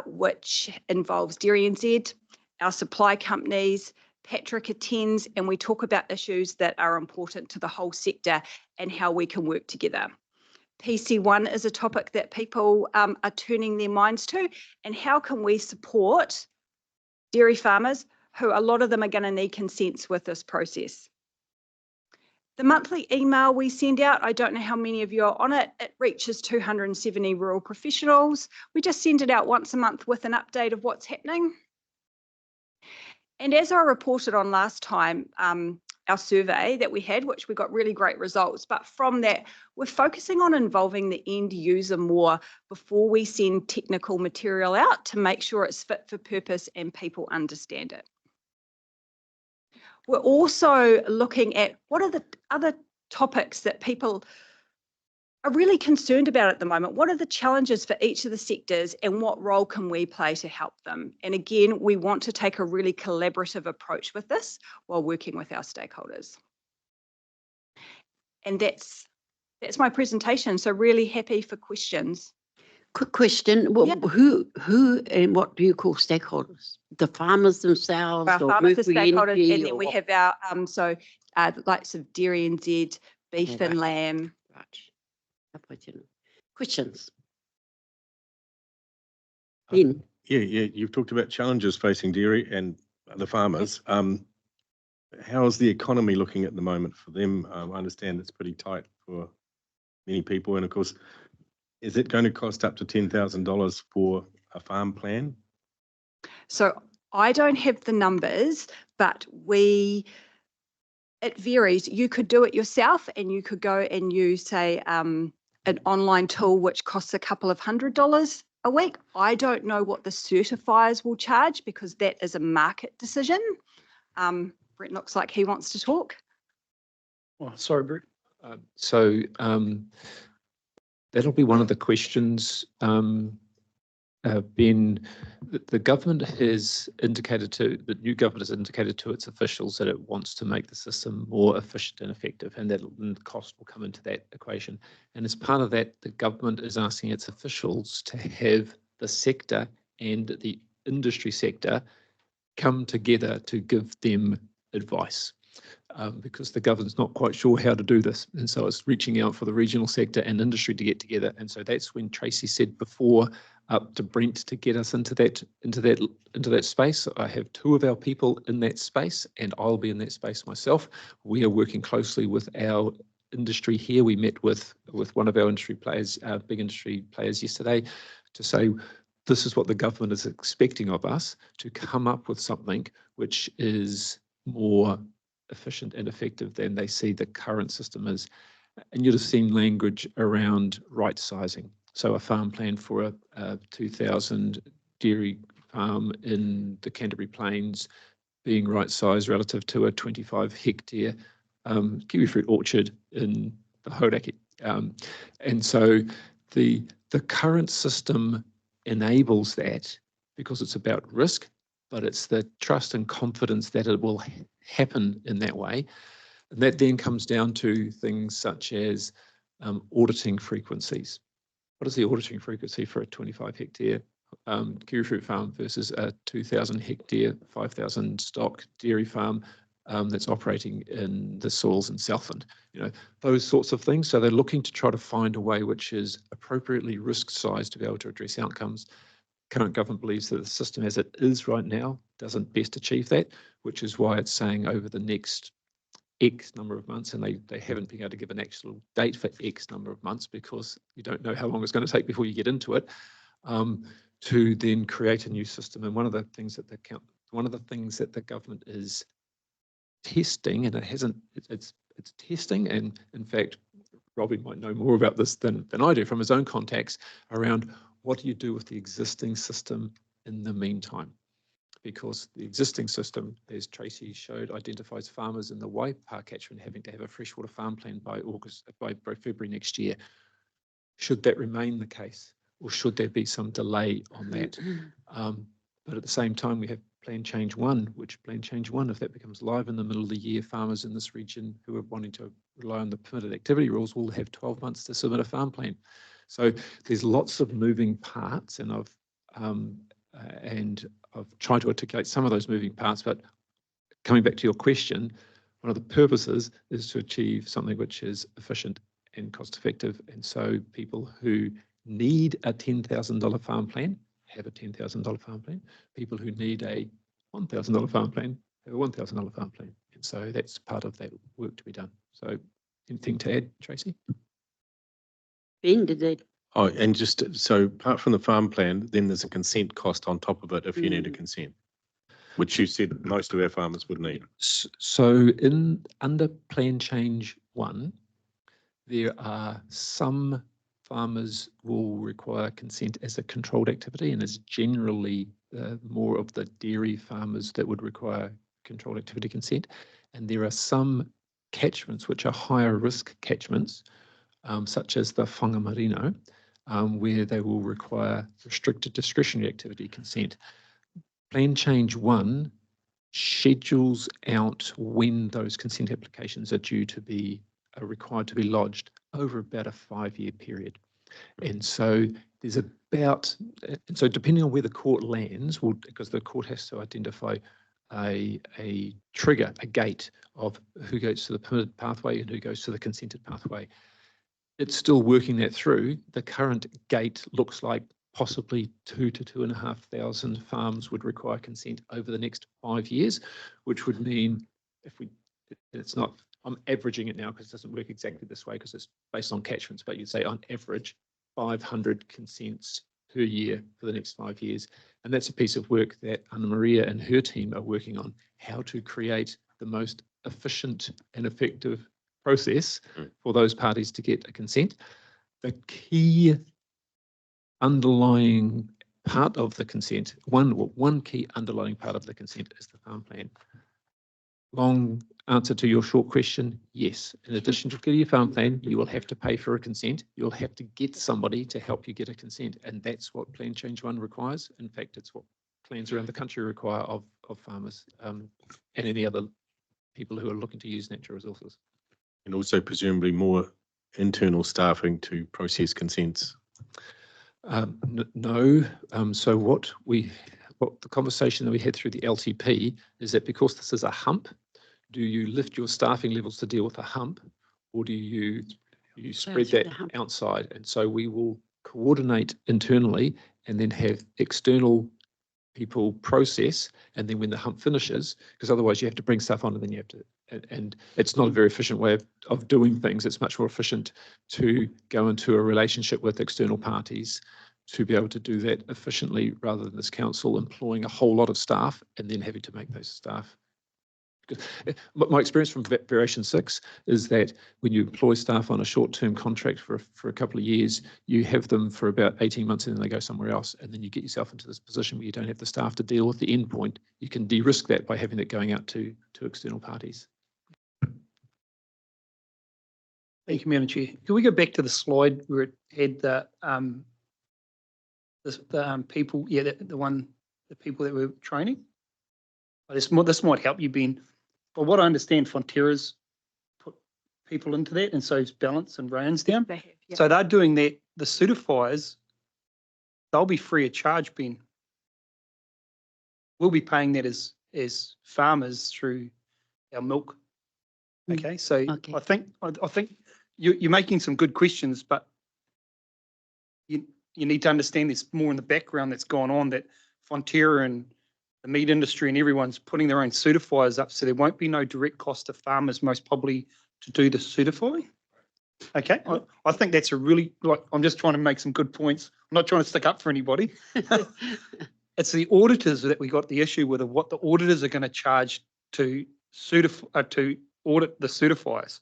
which involves Dairy NZ, our supply companies. Patrick attends, and we talk about issues that are important to the whole sector and how we can work together. PC1 is a topic that people are turning their minds to, and how can we support dairy farmers who a lot of them are going to need consents with this process. The monthly email we send out, I don't know how many of you are on it, it reaches 270 rural professionals. We just send it out once a month with an update of what's happening. And as I reported on last time, our survey that we had, which we got really great results, but from that, we're focusing on involving the end user more before we send technical material out to make sure it's fit for purpose and people understand it. We're also looking at what are the other topics that people are really concerned about at the moment. What are the challenges for each of the sectors and what role can we play to help them? And again, we want to take a really collaborative approach with this while working with our stakeholders. And that's my presentation. So really happy for questions. Quick question, well, Yeah. who and what do you call stakeholders? The farmers themselves? Our or farmers are Mercury stakeholders, Energy and then or we what? have our, the likes of Dairy NZ, beef Okay. and lamb. Right. Questions? Ben? Yeah, you've talked about challenges facing dairy and the farmers. How's the economy looking at the moment for them? I understand it's pretty tight for many people, and of course, is it going to cost up to $10,000 for a farm plan? So I don't have the numbers, but it varies. You could do it yourself, and you could go and use, say, an online tool which costs a couple of $100 a week. I don't know what the certifiers will charge because that is a market decision. Brett looks like he wants to talk. Oh, sorry, Brett. So that'll be one of the questions. Ben, the government has indicated the new government has indicated to its officials that it wants to make the system more efficient and effective, and that cost will come into that equation. And as part of that, the government is asking its officials to have the sector and the industry sector come together to give them advice. Because the government's not quite sure how to do this. And so it's reaching out for the regional sector and industry to get together. And so that's when Tracy said before, up to Brent to get us into that space. I have two of our people in that space, and I'll be in that space myself. We are working closely with our industry here. We met with one of our industry players, big industry players yesterday, to say this is what the government is expecting of us, to come up with something which is more efficient and effective than they see the current system is. And you'd have seen language around right sizing. So a farm plan for a 2,000 dairy farm in the Canterbury Plains being right sized relative to a 25 hectare kiwifruit orchard in the Hauraki. And so the current system enables that because it's about risk, but it's the trust and confidence that it will happen in that way. And that then comes down to things such as auditing frequencies. What is the auditing frequency for a 25 hectare kiwifruit farm versus a 2,000 hectare, 5,000 stock dairy farm that's operating in the soils in Southland? Those sorts of things. So they're looking to try to find a way which is appropriately risk sized to be able to address outcomes. Current government believes that the system as it is right now doesn't best achieve that, which is why it's saying over the next X number of months, and they haven't been able to give an actual date for X number of months because you don't know how long it's going to take before you get into it, to then create a new system. And one of the things that the government is testing, and it's testing, and in fact, Robbie might know more about this than I do from his own contacts around what do you do with the existing system in the meantime. because the existing system, as Tracy showed, identifies farmers in the Waipa catchment having to have a freshwater farm plan by February next year. Should that remain the case, or should there be some delay on that? But at the same time, we have Plan Change 1, which Plan Change 1, if that becomes live in the middle of the year, farmers in this region who are wanting to rely on the permitted activity rules will have 12 months to submit a farm plan. So there's lots of moving parts, and I've tried to articulate some of those moving parts, but coming back to your question, one of the purposes is to achieve something which is efficient and cost effective. And so people who need a $10,000 farm plan have a $10,000 farm plan. People who need a $1,000 farm plan have a $1,000 farm plan. And so that's part of that work to be done. So anything to add, Tracy? Ben, did they? Oh, and just so apart from the farm plan, then there's a consent cost on top of it if you need a consent, which you said most of our farmers would need. So under Plan Change 1, there are some farmers will require consent as a controlled activity, and it's generally more of the dairy farmers that would require controlled activity consent. And there are some catchments which are higher risk catchments, such as the Whangamarino, where they will require restricted discretionary activity consent. Plan Change 1 schedules out when those consent applications are due to be required to be lodged over about a 5-year period. And so there's so depending on where the court lands, because the court has to identify a trigger, a gate of who goes to the permitted pathway and who goes to the consented pathway. It's still working that through. The current gate looks like possibly 2,000 to 2,500 farms would require consent over the next 5 years, which would mean it's not, I'm averaging it now because it doesn't work exactly this way because it's based on catchments, but you'd say on average 500 consents per year for the next 5 years. And that's a piece of work that Anna Maria and her team are working on, how to create the most efficient and effective process for those parties to get a consent. The key underlying part of the consent, one key underlying part of the consent is the farm plan. Long answer to your short question, yes. In addition to getting your farm plan, you will have to pay for a consent. You'll have to get somebody to help you get a consent. And that's what Plan Change 1 requires. In fact, it's what plans around the country require of farmers and any other people who are looking to use natural resources. And also presumably more internal staffing to process consents. No. So what the conversation that we had through the LTP is that because this is a hump, do you lift your staffing levels to deal with a hump, or do you spread that outside? And so we will coordinate internally and then have external people process, and then when the hump finishes, because otherwise you have to bring stuff on and then you have to, and it's not a very efficient way of doing things. It's much more efficient to go into a relationship with external parties to be able to do that efficiently rather than this council employing a whole lot of staff and then having to make those staff. Because my experience from Variation 6 is that when you employ staff on a short-term contract for a couple of years, you have them for about 18 months and then they go somewhere else, and then you get yourself into this position where you don't have the staff to deal with the end point. You can de-risk that by having that going out to external parties. Thank you, Madam Chair. Can we go back to the slide where it had the people, the people that were training? This might help you, Ben. But what I understand, Fonterra's put people into that, and so it's Balance and Rains down. They have, yeah. So they're doing that. The certifiers, they'll be free of charge, Ben. We'll be paying that as farmers through our milk. Okay, so I think you're making some good questions, but you need to understand there's more in the background that's gone on, that Fonterra and the meat industry and everyone's putting their own certifiers up, so there won't be no direct cost to farmers, most probably, to do the certifying. Okay, I think that's a really, I'm just trying to make some good points. I'm not trying to stick up for anybody. It's the auditors that we got the issue with, of what the auditors are going to charge to audit the certifiers.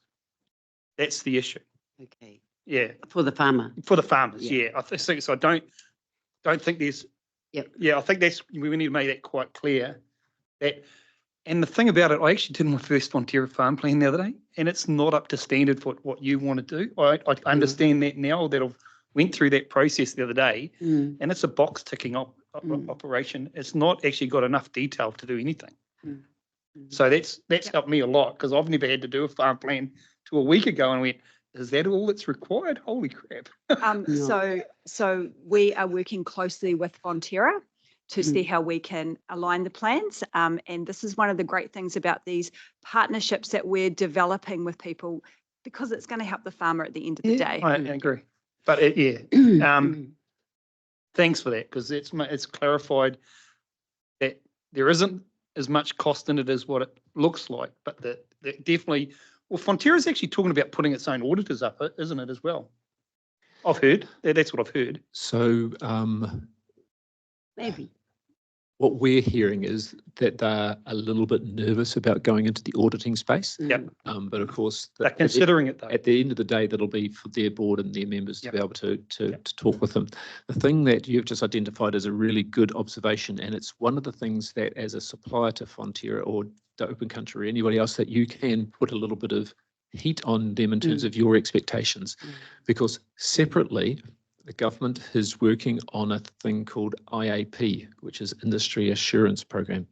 That's the issue. Okay. Yeah. For the farmer. For the farmers, yeah. I think so. I don't think there's Yeah, I think we need to make that quite clear. And the thing about it, I actually did my first Fonterra farm plan the other day, and it's not up to standard for what you want to do. I understand that now that I've went through that process the other day, and it's a box ticking operation. It's not actually got enough detail to do anything. So that's helped me a lot, because I've never had to do a farm plan till a week ago and went, is that all that's required? Holy crap. So we are working closely with Fonterra to see how we can align the plans. And this is one of the great things about these partnerships that we're developing with people, because it's going to help the farmer at the end of the day. I agree. But thanks for that, because it's clarified that there isn't as much cost in it as what it looks like, but that definitely, well, Fonterra's actually talking about putting its own auditors up, isn't it, as well? I've heard, that's what I've heard. So Maybe. what we're hearing is that they're a little bit nervous about going into the auditing space. Yep. But of course, They're considering it though. at the end of the day, that'll be for their board and their members to be able to talk with them. The thing that you've just identified is a really good observation, and it's one of the things that as a supplier to Fonterra or the Open Country or anybody else, that you can put a little bit of heat on them in terms of your expectations, because separately, the government is working on a thing called IAP, which is Industry Assurance Program,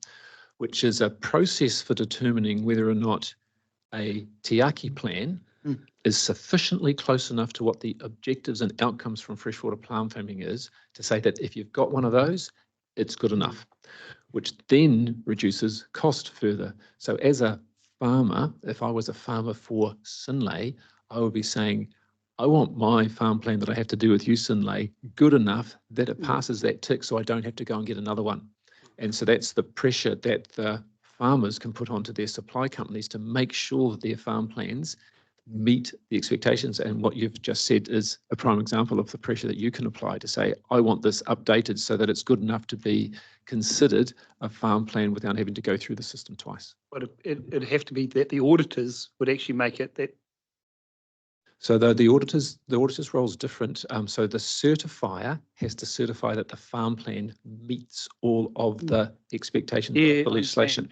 which is a process for determining whether or not a Tiaki plan is sufficiently close enough to what the objectives and outcomes from freshwater plant farming is to say that if you've got one of those, it's good enough, which then reduces cost further. So as a farmer, if I was a farmer for Synlait, I would be saying, I want my farm plan that I have to do with you, Synlait, good enough that it passes that tick so I don't have to go and get another one. And so that's the pressure that the farmers can put onto their supply companies to make sure that their farm plans meet the expectations. And what you've just said is a prime example of the pressure that you can apply to say, I want this updated so that it's good enough to be considered a farm plan without having to go through the system twice. But it'd have to be that the auditors would actually make it that. So the auditor's role is different. So the certifier has to certify that the farm plan meets all of the expectations of the legislation.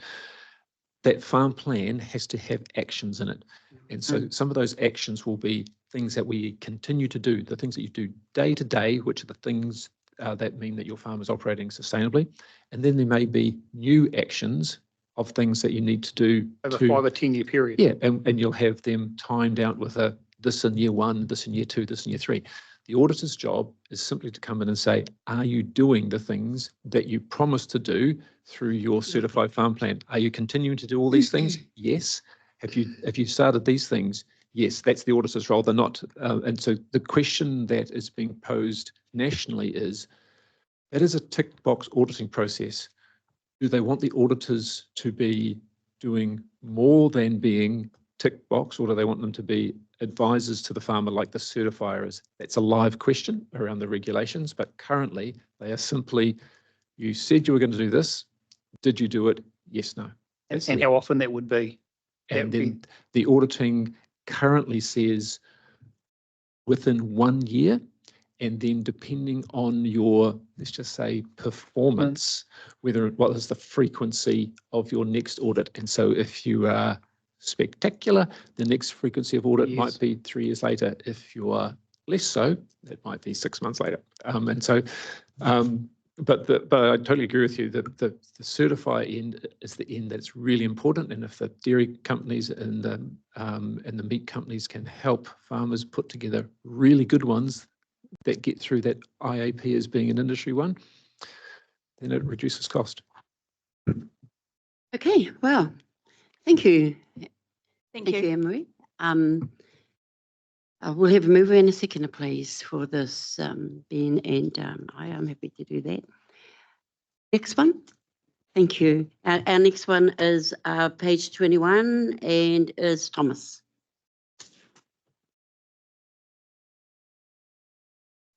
That farm plan has to have actions in it. And so some of those actions will be things that we continue to do, the things that you do day to day, which are the things that mean that your farm is operating sustainably. And then there may be new actions of things that you need to do Over 5 or 10 year period. Yeah, and you'll have them timed out with this in year 1, this in year 2, this in year 3. The auditor's job is simply to come in and say, are you doing the things that you promised to do through your certified farm plan? Are you continuing to do all these things? Yes. Have you started these things? Yes, that's the auditor's role. They're not. And so the question that is being posed nationally is, that is a tick box auditing process. Do they want the auditors to be doing more than being tick box, or do they want them to be advisors to the farmer like the certifier is? That's a live question around the regulations, but currently they are simply, you said you were going to do this. Did you do it? Yes, no. And how often that would be? And then the auditing currently says within 1 year, and then depending on your, let's just say, performance, what is the frequency of your next audit. And so if you are spectacular, the next frequency of audit might be 3 years later. If you are less so, it might be 6 months later. And so, but I totally agree with you that the certify end is the end that's really important. And if the dairy companies and the meat companies can help farmers put together really good ones that get through that IAP as being an industry one, then it reduces cost. Okay, well, thank you. Thank you. Anne-Marie. We'll have a mover and a seconder, please, for this, Ben, and I am happy to do that. Next one. Thank you. Our next one is page 21 and is Thomas.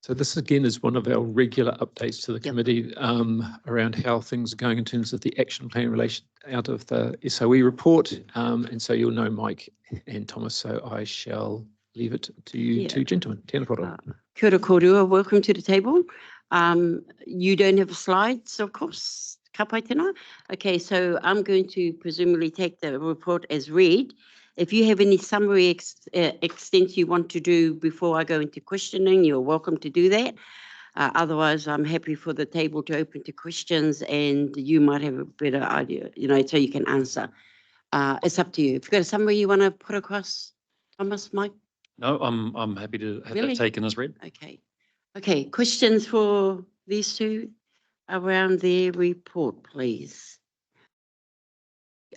So this again is one of our regular updates to the committee around how things are going in terms of the action plan relation out of the SOE report. And so you'll know Mike and Thomas, so I shall leave it to you two gentlemen. Tēnā koutou. Kia ora kōrua, welcome to the table. You don't have slides, of course, ka pai tēnā. Okay, so I'm going to presumably take the report as read. If you have any summary extent you want to do before I go into questioning, you're welcome to do that. Otherwise, I'm happy for the table to open to questions and you might have a better idea, so you can answer. It's up to you. If you've got a summary you want to put across, Thomas, Mike? No, I'm happy to have Really? that taken as read. Okay. Okay, questions for these two around their report, please?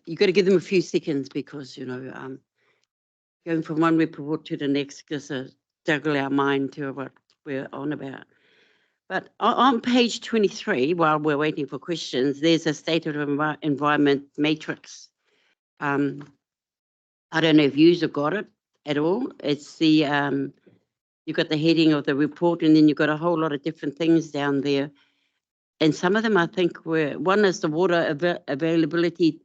You've got to give them a few seconds because, going from one report to the next gives a juggle our mind to what we're on about. But on page 23, while we're waiting for questions, there's a state of environment matrix. I don't know if you've got it at all. It's the, you've got the heading of the report and then you've got a whole lot of different things down there. And some of them I think one is the water availability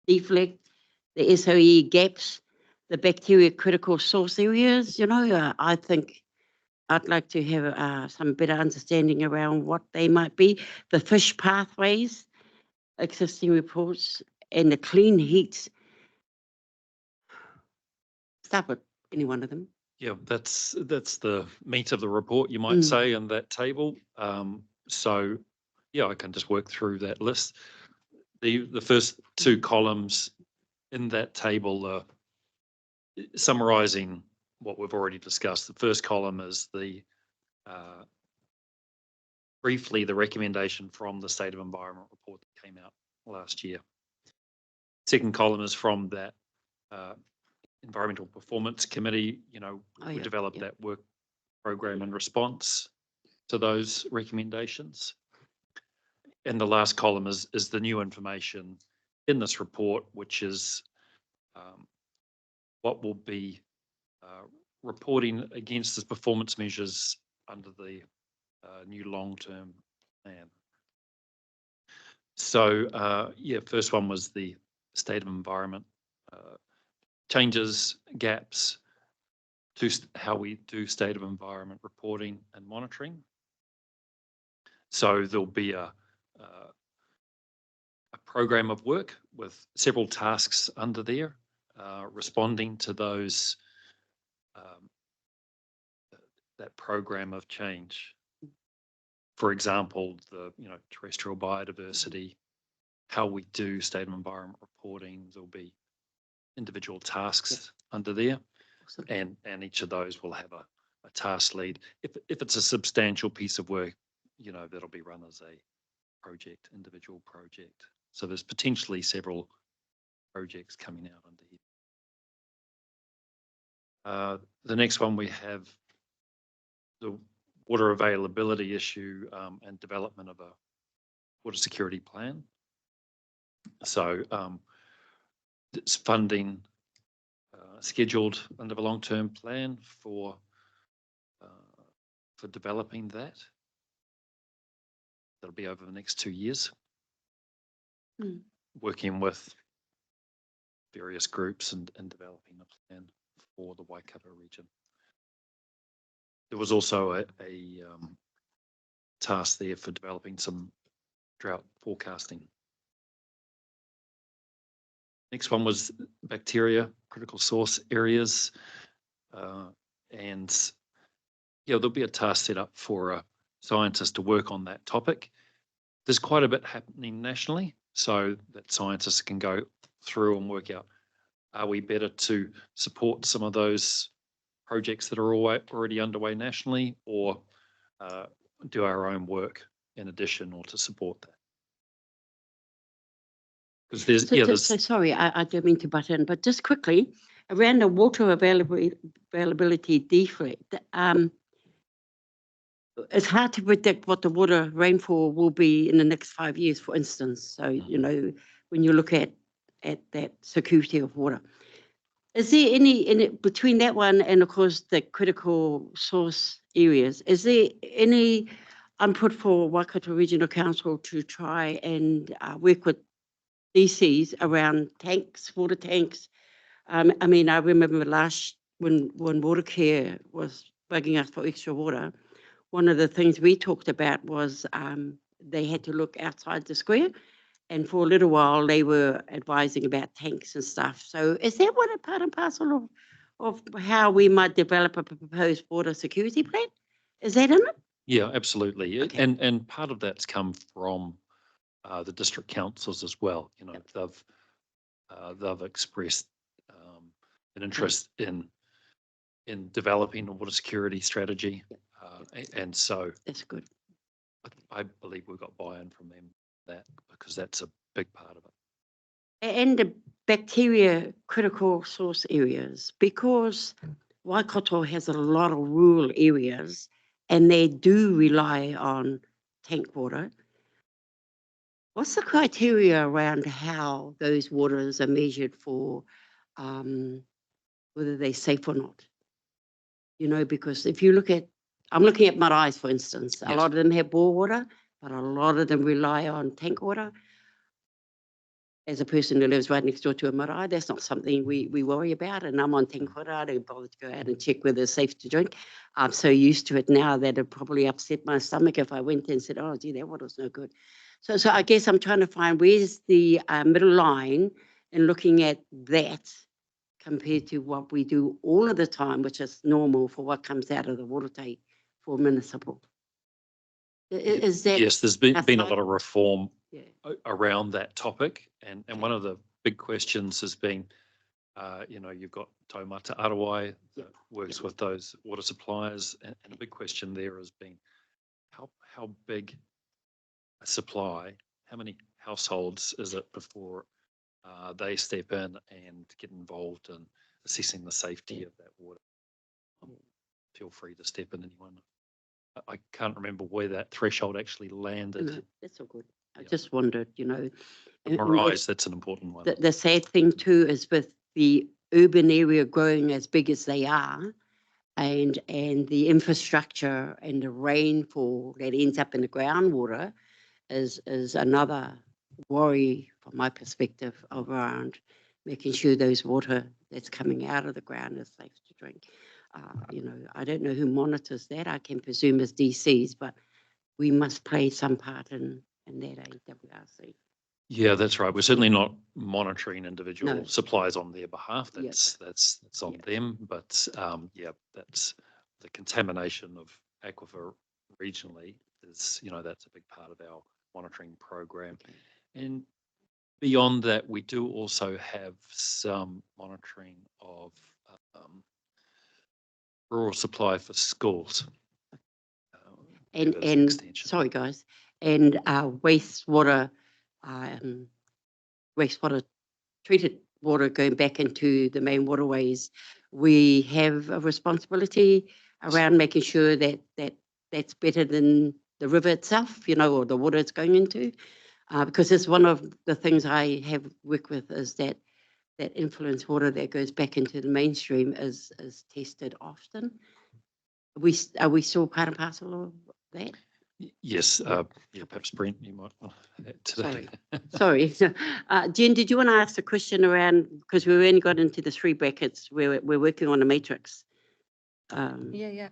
deflect, the SOE gaps, the bacteria critical source areas, I think I'd like to have some better understanding around what they might be. The fish pathways, existing reports, and the clean heats. Start with any one of them. Yeah, that's the meat of the report, you might say, in that table. So, yeah, I can just work through that list. The first two columns in that table are summarising what we've already discussed. The first column is briefly the recommendation from the State of Environment report that came out last year. Second column is from that Environmental Performance Committee. We developed that work program in response to those recommendations. And the last column is the new information in this report, which is what will be reporting against the performance measures under the new long-term plan. So, first one was the state of environment changes, gaps to how we do state of environment reporting and monitoring. So there'll be a program of work with several tasks under there, responding to those that program of change. For example, the terrestrial biodiversity, how we do state of environment reporting. There'll be individual tasks under there, and each of those will have a task lead. If it's a substantial piece of work, that'll be run as a project, individual project. So there's potentially several projects coming out under here. The next one we have the water availability issue and development of a water security plan. So it's funding scheduled under the long-term plan for developing that. That'll be over the next 2 years. Working with various groups and developing a plan for the Waikato region. There was also a task there for developing some drought forecasting. Next one was bacteria, critical source areas. And there'll be a task set up for a scientist to work on that topic. There's quite a bit happening nationally, so that scientists can go through and work out, are we better to support some of those projects that are already underway nationally, or do our own work in addition or to support that? Because there's, So sorry, I don't mean to butt in, but just quickly, around the water availability deflect, it's hard to predict what the water rainfall will be in the next 5 years, for instance. So, when you look at that security of water, is there any in it between that one and of course the critical source areas? Is there any input for Waikato Regional Council to try and work with DCs around tanks, water tanks? I remember when Water Care was bugging us for extra water, one of the things we talked about was they had to look outside the square, and for a little while they were advising about tanks and stuff. So is that what a part and parcel of how we might develop a proposed water security plan? Is that in it? Yeah, absolutely. Okay. And part of that's come from the district councils as well. You know, they've expressed an interest in developing a water security strategy. And so That's good. I believe we've got buy-in from them that because that's a big part of it. And the bacteria critical source areas, because Waikato has a lot of rural areas and they do rely on tank water. What's the criteria around how those waters are measured for whether they're safe or not? You know, because if you look at, I'm looking at Maritime, for instance, a Yes. lot of them have bore water, but a lot of them rely on tank water. As a person who lives right next door to a marae, that's not something we worry about. And I'm on tank water. I don't bother to go out and check whether it's safe to drink. I'm so used to it now that it'd probably upset my stomach if I went and said, oh, gee, that water's no good. So I guess I'm trying to find where's the middle line in looking at that compared to what we do all of the time, which is normal for what comes out of the water tank for municipal. Is that? Yes, there's been a outside? lot of reform Yeah. around that topic. And one of the big questions has been, you know, you've got Taumata Arawai that works with those water suppliers. And a big question there has been how big a supply, how many households is it before they step in and get involved in assessing the safety of that water? Feel free to step in, anyone. I can't remember where that threshold actually landed. No, that's all good. I Yeah. just wondered, you know. and Marais, that's an important one. the sad thing too is with the urban area growing as big as they are, and the infrastructure and the rainfall that ends up in the groundwater is another worry from my perspective around making sure those water that's coming out of the ground is safe to drink. You know, I don't know who monitors that. I can presume it's DCs, but we must play some part in that AWRC. Yeah, that's right. We're certainly not monitoring individual No. suppliers on their behalf. Yep. That's on them. But yeah, that's the contamination of aquifer regionally is, you know, that's a big part of our monitoring program. And beyond that, we do also have some monitoring of rural supply for schools. And as an extension. sorry guys, and wastewater treated water going back into the main waterways. We have a responsibility around making sure that that's better than the river itself, you know, or the water it's going into, because it's one of the things I have worked with is that influence water that goes back into the mainstream is tested often. Are we still part and parcel of that? Yes, yeah, perhaps Brent, you might want to add to that. Sorry. Jen, did you want to ask a question around, because we've only got into the three brackets, we're working on a matrix. Yeah.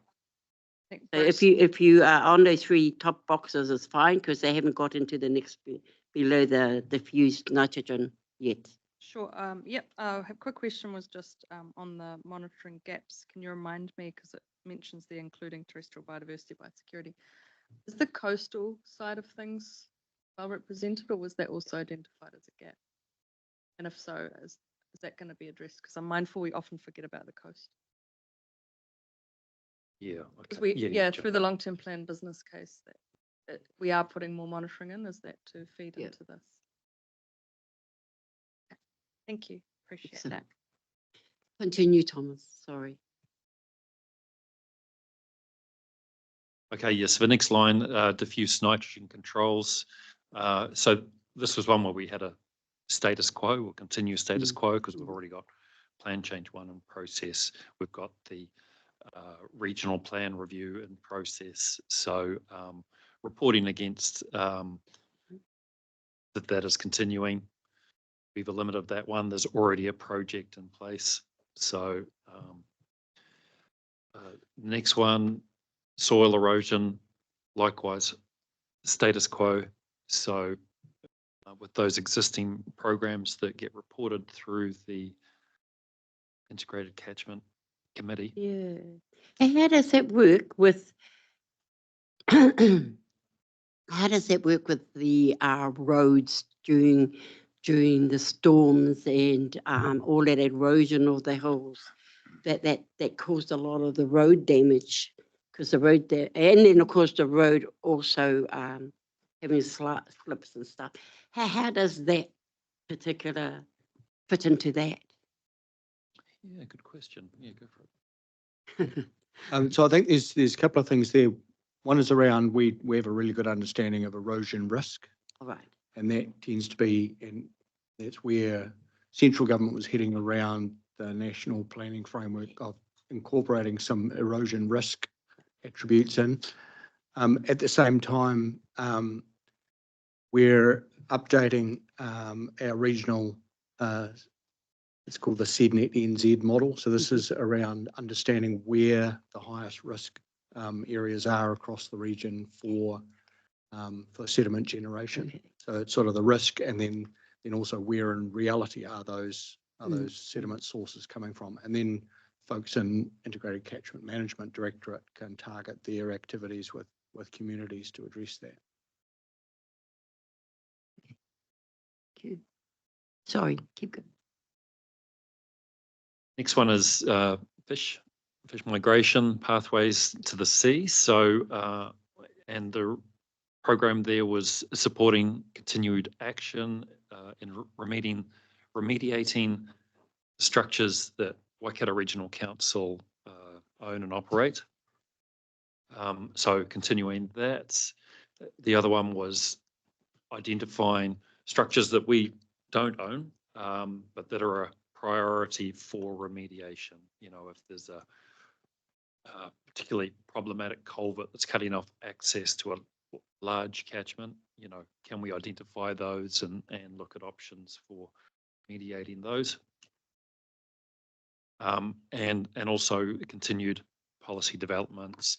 So if you are on those three top boxes, it's fine because they haven't got into the next below the diffused nitrogen yet. Sure. Yep. A quick question was just on the monitoring gaps. Can you remind me, because it mentions the including terrestrial biodiversity, biosecurity. Is the coastal side of things well represented, or was that also identified as a gap? And if so, is that going to be addressed? Because I'm mindful we often forget about the coast. Yeah. Because Okay. through the long-term plan business case that we are putting more monitoring in. Is that to feed into this? Thank you. Appreciate Excellent. that. Continue, Thomas. Sorry. Okay, yes, the next line, diffuse nitrogen controls. So this was one where we had a status quo or continuous status quo because we've already got plan change 1 in process. We've got the regional plan review in process. So reporting against that is continuing. We've limited that one. There's already a project in place. So next one, soil erosion, likewise, status quo. So with those existing programs that get reported through the Integrated Catchment Committee. Yeah. And how does that work with, how does that work with the roads during the storms and all that erosion of the hills that caused a lot of the road damage? Because the road there, and then of course the road also having slips and stuff. How does that particular fit into that? Yeah, good question. Yeah, go for it. So I think there's a couple of things there. One is around we have a really good understanding of erosion risk, All right. and that tends to be, and that's where central government was heading around the national planning framework of incorporating some erosion risk attributes in. At the same time, we're updating our regional, it's called the SEDNet NZ model. So this is around understanding where the highest risk areas are across the region for sediment generation. Okay. So it's sort of the risk, and then also where in reality are those sediment sources coming from, and then folks in Integrated Catchment Management Directorate can target their activities with communities to address that. Thank you. Sorry, keep going. Next one is fish migration pathways to the sea. So, and the program there was supporting continued action in remediating structures that Waikato Regional Council own and operate. So continuing that. The other one was identifying structures that we don't own, but that are a priority for remediation. You know, if there's a particularly problematic culvert that's cutting off access to a large catchment, you know, can we identify those and look at options for mediating those? And also continued policy developments.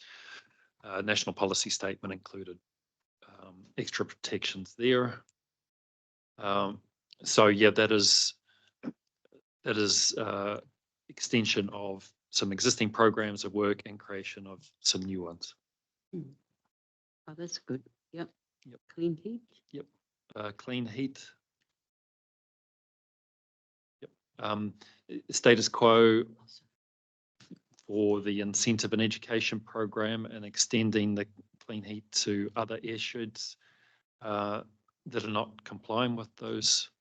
National policy statement included extra protections there. So yeah, that is extension of some existing programs of work and creation of some new ones. Oh, that's good. Yep. Yep. Clean heat. Yep. Clean heat. Yep. Status quo for the incentive and education program and extending the clean heat to other airsheds that are not complying with those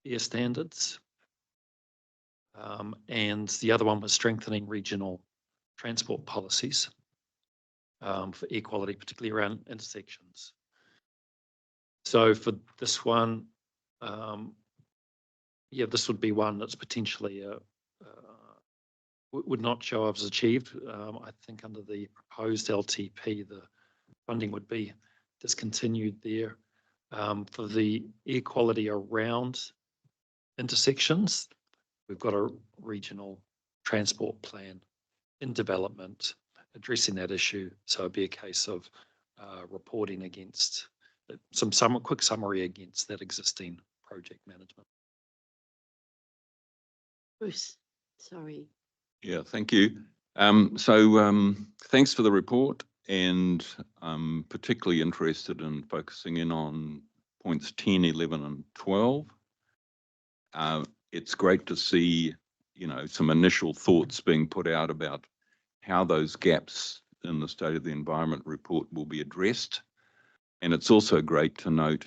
air standards. And the other one was strengthening regional transport policies for air quality, particularly around intersections. So for this one, yeah, this would be one that's potentially would not show up as achieved. I think under the proposed LTP, the funding would be discontinued there. For the air quality around intersections, we've got a regional transport plan in development addressing that issue. So it'd be a case of reporting against quick summary against that existing project management. Bruce, sorry. Yeah, thank you. Thanks for the report, and I'm particularly interested in focusing in on points 10, 11 and 12. It's great to see, you know, some initial thoughts being put out about how those gaps in the State of the Environment report will be addressed. And it's also great to note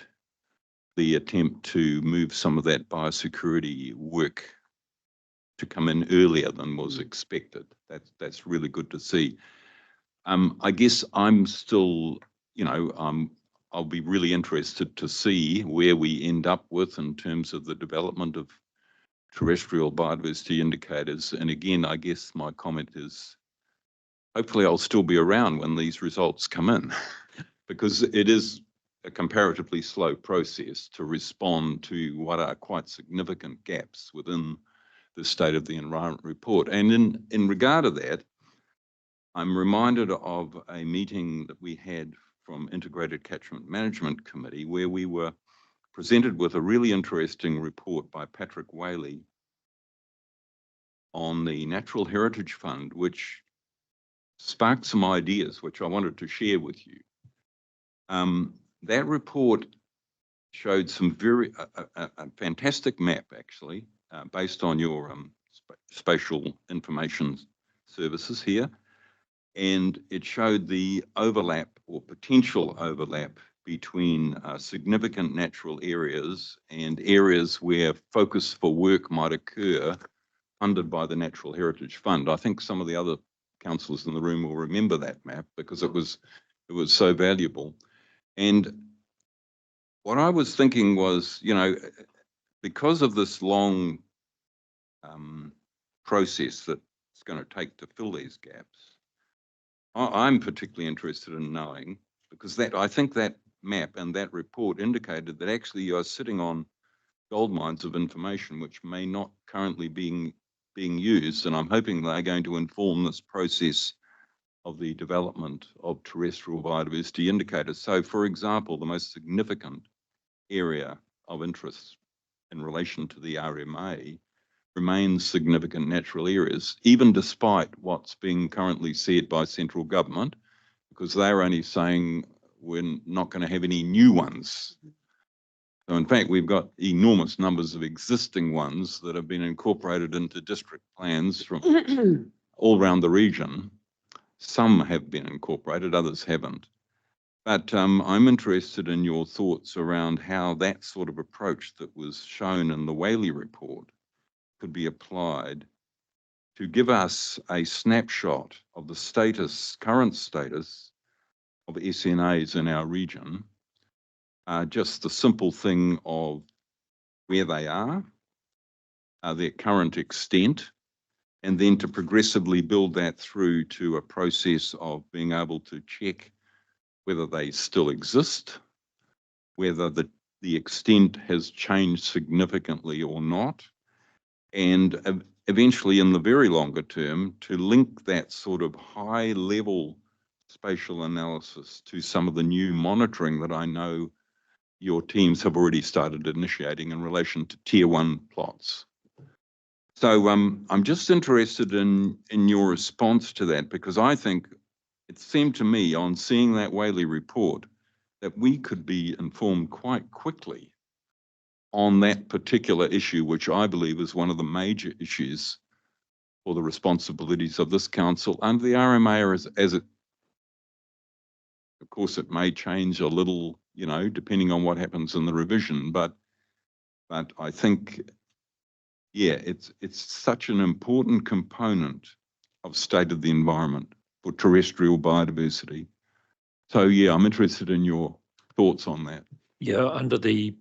the attempt to move some of that biosecurity work to come in earlier than was expected. That's really good to see. I guess I'm still, you know, I'll be really interested to see where we end up with in terms of the development of terrestrial biodiversity indicators. And again, I guess my comment is, hopefully I'll still be around when these results come in, because it is a comparatively slow process to respond to what are quite significant gaps within the State of the Environment report. And in regard to that, I'm reminded of a meeting that we had from Integrated Catchment Management Committee where we were presented with a really interesting report by Patrick Whaley on the Natural Heritage Fund, which sparked some ideas which I wanted to share with you. That report showed some a fantastic map, actually, based on your spatial information services here. And it showed the overlap or potential overlap between significant natural areas and areas where focus for work might occur funded by the Natural Heritage Fund. I think some of the other councillors in the room will remember that map because it was so valuable. And what I was thinking was, you know, because of this long process that it's going to take to fill these gaps, I'm particularly interested in knowing, because I think that map and that report indicated that actually you are sitting on gold mines of information which may not currently being used, and I'm hoping they're going to inform this process of the development of terrestrial biodiversity indicators. So, for example, the most significant area of interest in relation to the RMA remains significant natural areas, even despite what's being currently said by central government, because they're only saying we're not going to have any new ones. So in fact, we've got enormous numbers of existing ones that have been incorporated into district plans from all around the region. Some have been incorporated, others haven't. But I'm interested in your thoughts around how that sort of approach that was shown in the Whaley report could be applied to give us a snapshot of the current status of SNAs in our region, just the simple thing of where they are, their current extent, and then to progressively build that through to a process of being able to check whether they still exist, whether the extent has changed significantly or not, and eventually in the very longer term to link that sort of high level spatial analysis to some of the new monitoring that I know your teams have already started initiating in relation to tier 1 plots. So I'm just interested in your response to that, because I think it seemed to me on seeing that Whaley report that we could be informed quite quickly on that particular issue, which I believe is one of the major issues for the responsibilities of this council under the RMA as it, of course, it may change a little, you know, depending on what happens in the revision, but I think, yeah, it's such an important component of state of the environment for terrestrial biodiversity. So yeah, I'm interested in your thoughts on that. Yeah, under the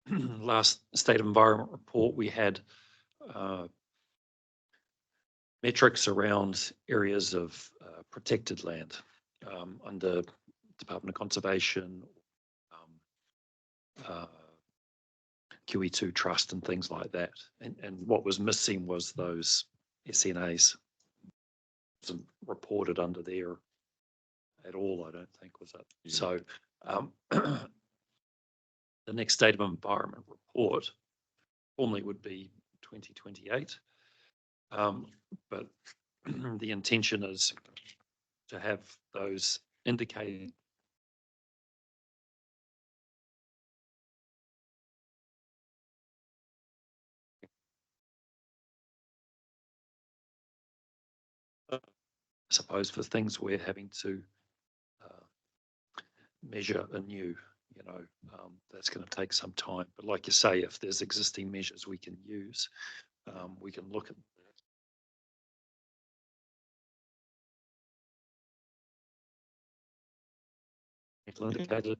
last State of Environment report, we had metrics around areas of protected land under Department of Conservation, QE2 Trust and things like that. And what was missing was those SNAs. It wasn't reported under there at all, I don't think, was it? Yeah. So the next State of Environment report formally would be 2028. But the intention is to have those indicated I suppose for things we're having to measure anew, you know, that's going to take some time. But like you say, if there's existing measures we can use, we can look at indicated.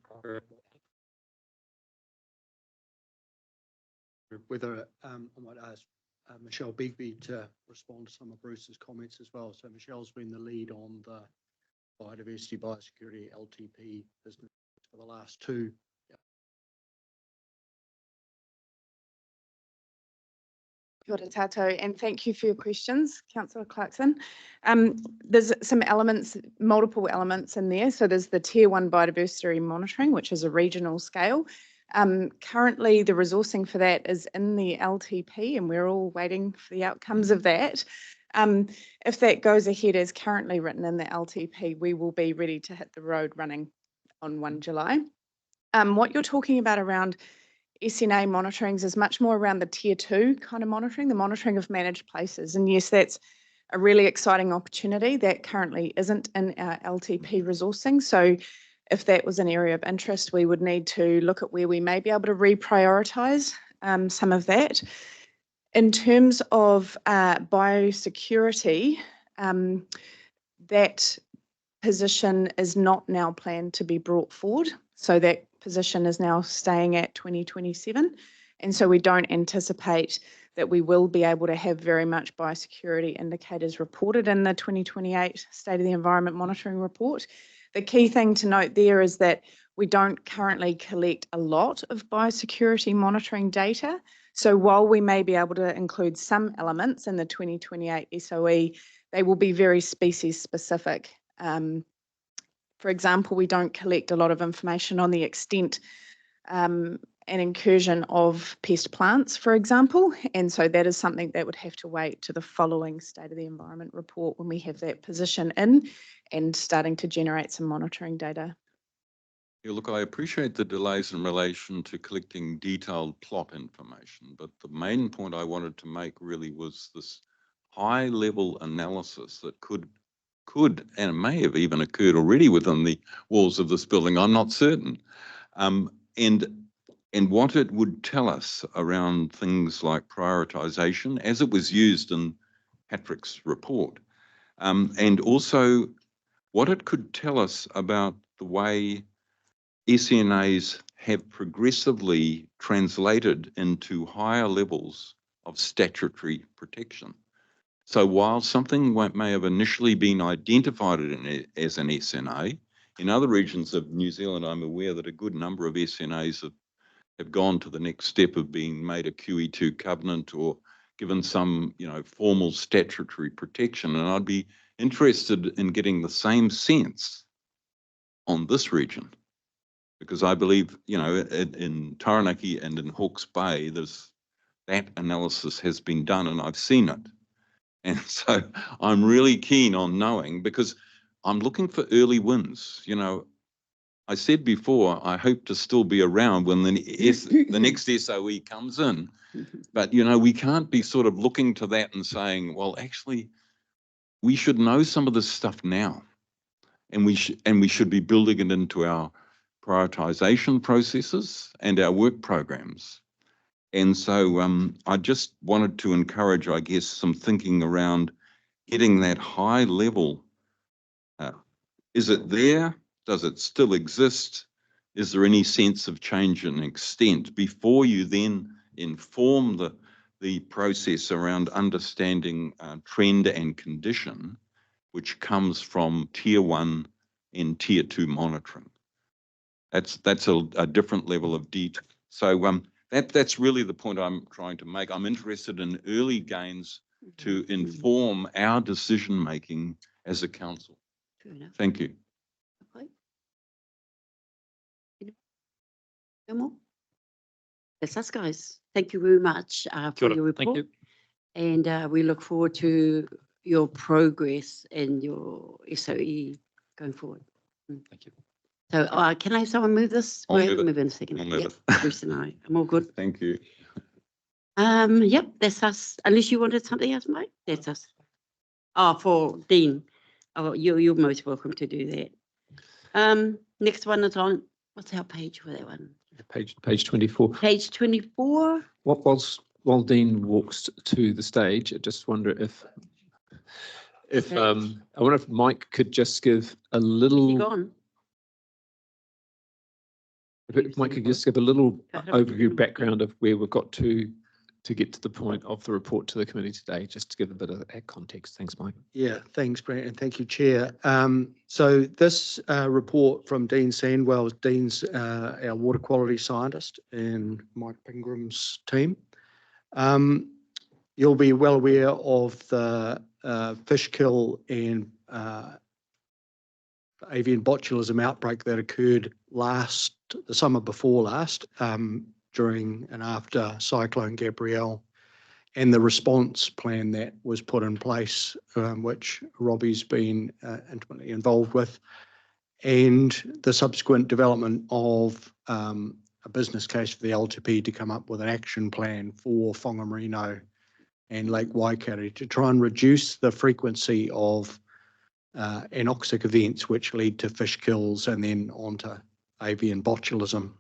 Whether I might ask Michelle Begbie to respond to some of Bruce's comments as well. So Michelle's been the lead on the biodiversity, biosecurity, LTP business for the last 2. Kia ora tātou, and thank you for your questions, Councillor Clarkson. There's some elements, multiple elements in there. So there's the Tier 1 biodiversity monitoring, which is a regional scale. Currently, the resourcing for that is in the LTP, and we're all waiting for the outcomes of that. If that goes ahead as currently written in the LTP, we will be ready to hit the road running on 1 July. What you're talking about around SNA monitorings is much more around the Tier 2 kind of monitoring, the monitoring of managed places. And yes, that's a really exciting opportunity that currently isn't in our LTP resourcing. So if that was an area of interest, we would need to look at where we may be able to reprioritise some of that. In terms of biosecurity, that position is not now planned to be brought forward. So that position is now staying at 2027. And so we don't anticipate that we will be able to have very much biosecurity indicators reported in the 2028 State of the Environment Monitoring Report. The key thing to note there is that we don't currently collect a lot of biosecurity monitoring data. So while we may be able to include some elements in the 2028 SOE, they will be very species specific. For example, we don't collect a lot of information on the extent and incursion of pest plants, for example. And so that is something that would have to wait to the following State of the Environment report when we have that position in and starting to generate some monitoring data. Yeah, look, I appreciate the delays in relation to collecting detailed plot information, but the main point I wanted to make really was this high level analysis that could and may have even occurred already within the walls of this building. I'm not certain. And what it would tell us around things like prioritisation, as it was used in Patrick's report, and also what it could tell us about the way SNAs have progressively translated into higher levels of statutory protection. So while something may have initially been identified as an SNA, in other regions of New Zealand, I'm aware that a good number of SNAs have gone to the next step of being made a QE2 covenant or given some, formal statutory protection. And I'd be interested in getting the same sense on this region, because I believe, in Taranaki and in Hawke's Bay, that analysis has been done and I've seen it. And so I'm really keen on knowing, because I'm looking for early wins. I said before, I hope to still be around when the next SOE comes in. But, we can't be sort of looking to that and saying, well, actually, we should know some of this stuff now. And we should be building it into our prioritisation processes and our work programs. And so I just wanted to encourage, I guess, some thinking around getting that high level. Is it there? Does it still exist? Is there any sense of change in extent before you then inform the process around understanding trend and condition, which comes from Tier 1 and Tier 2 monitoring? That's a different level of detail. So that's really the point I'm trying to make. I'm interested in early gains to inform our decision making as a council. Thank you. Okay. No more? That's us, guys. Thank you very much for your report. Thank you. And we look forward to your progress and your SOE going forward. Thank you. So can I have someone move this? I'll move it. Move in a second. I'll move Yep, it. Bruce and I. I'm all good. Thank you. Yep, that's us. Unless you wanted something else, Mike? That's us. Oh, for Dean. Oh, you're most welcome to do that. Next one is on, what's our page for that one? Page 24. Page 24. While Dean walks to the stage, I just wonder if I wonder if Mike could just give a little. Gone. If Mike could just give a little overview background of where we've got to get to the point of the report to the committee today, just to give a bit of that context. Thanks, Mike. Yeah, thanks, Brent, and thank you, Chair. So this report from Dean Sandwell, Dean's our water quality scientist and Mike Pingram's team. you'll be well aware of the fish kill and avian botulism outbreak that occurred the summer before last, during and after Cyclone Gabrielle, and the response plan that was put in place, which Robbie's been intimately involved with, and the subsequent development of a business case for the LTP to come up with an action plan for Whangamarino and Lake Waikato to try and reduce the frequency of anoxic events which lead to fish kills and then onto avian botulism.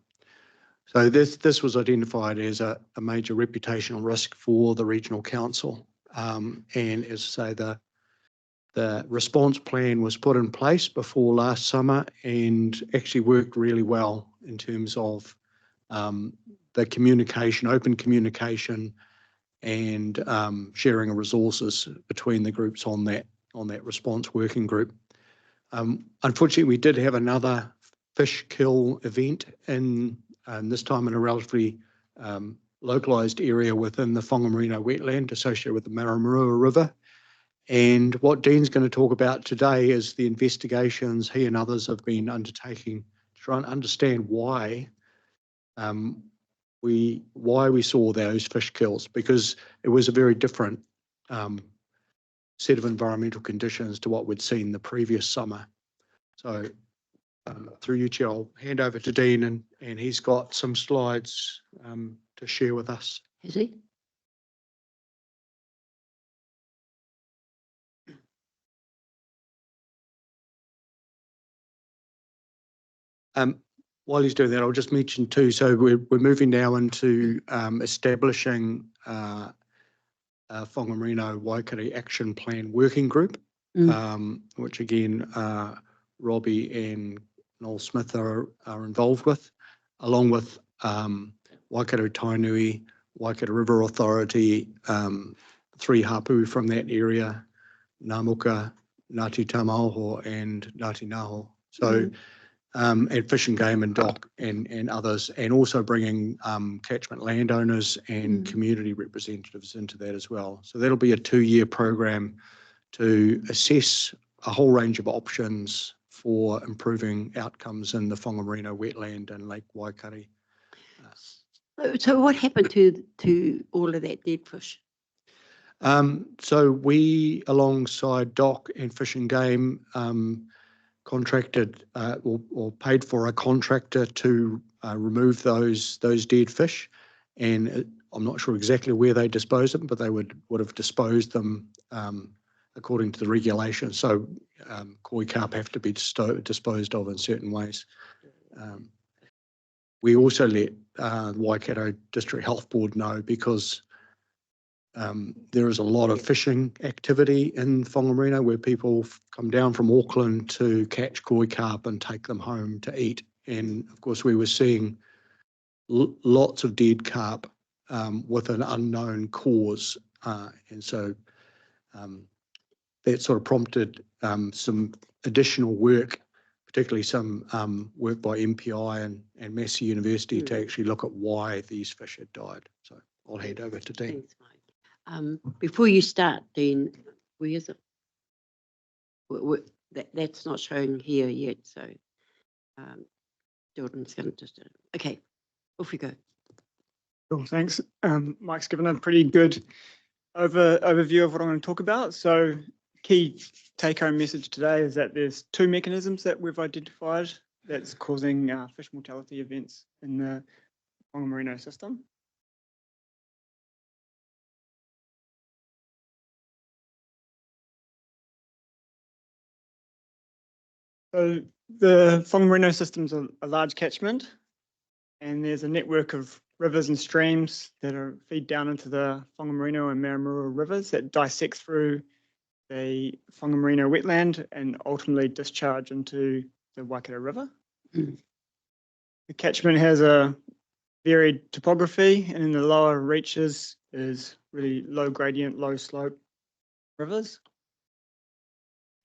So this was identified as a major reputational risk for the regional council, and as I say, the response plan was put in place before last summer and actually worked really well in terms of the communication, open communication, and sharing of resources between the groups on that response working group. Unfortunately, we did have another fish kill event this time in a relatively localised area within the Whangamarino wetland associated with the Maramarua River. And what Dean's going to talk about today is the investigations he and others have been undertaking to try and understand why we saw those fish kills, because it was a very different set of environmental conditions to what we'd seen the previous summer. So through you, Chair, I'll hand over to Dean, and he's got some slides to share with us. Is he? While he's doing that, I'll just mention too, so we're moving now into establishing a Whangamarino Waikato Action Plan Working Group, which again, Robbie and Noel Smith are involved with, along with Waikato Tainui, Waikato River Authority, 3 hapu from that area, Namuka, Ngāti Tamaho and Ngāti Naho. So, and Fish and Game and DOC and others, and also bringing catchment landowners and community representatives into that as well. So that'll be a 2-year program to assess a whole range of options for improving outcomes in the Whangamarino wetland and Lake Waikato. So what happened to all of that dead fish? So we, alongside DOC and Fish and Game, contracted or paid for a contractor to remove those dead fish, and I'm not sure exactly where they disposed them, but they would have disposed them according to the regulations. So koi carp have to be disposed of in certain ways. We also let Waikato District Health Board know, because there is a lot of fishing activity in Whangamarino where people come down from Auckland to catch koi carp and take them home to eat. And of course, we were seeing lots of dead carp with an unknown cause. And so that sort of prompted some additional work, particularly some work by MPI and Massey University to actually look at why these fish had died. So I'll hand over to Dean. Thanks, Mike. Before you start, Dean, where is it? That's not shown here yet, so Jordan's going to just, okay, off we go. Cool, thanks. Mike's given a pretty good overview of what I'm going to talk about. So key take-home message today is that there's 2 mechanisms that we've identified that's causing fish mortality events in the Whangamarino system. So the Whangamarino system's a large catchment, and there's a network of rivers and streams that feed down into the Whangamarino and Maramarua rivers that dissect through the Whangamarino wetland and ultimately discharge into the Waikato River. The catchment has a varied topography, and in the lower reaches is really low gradient, low slope rivers.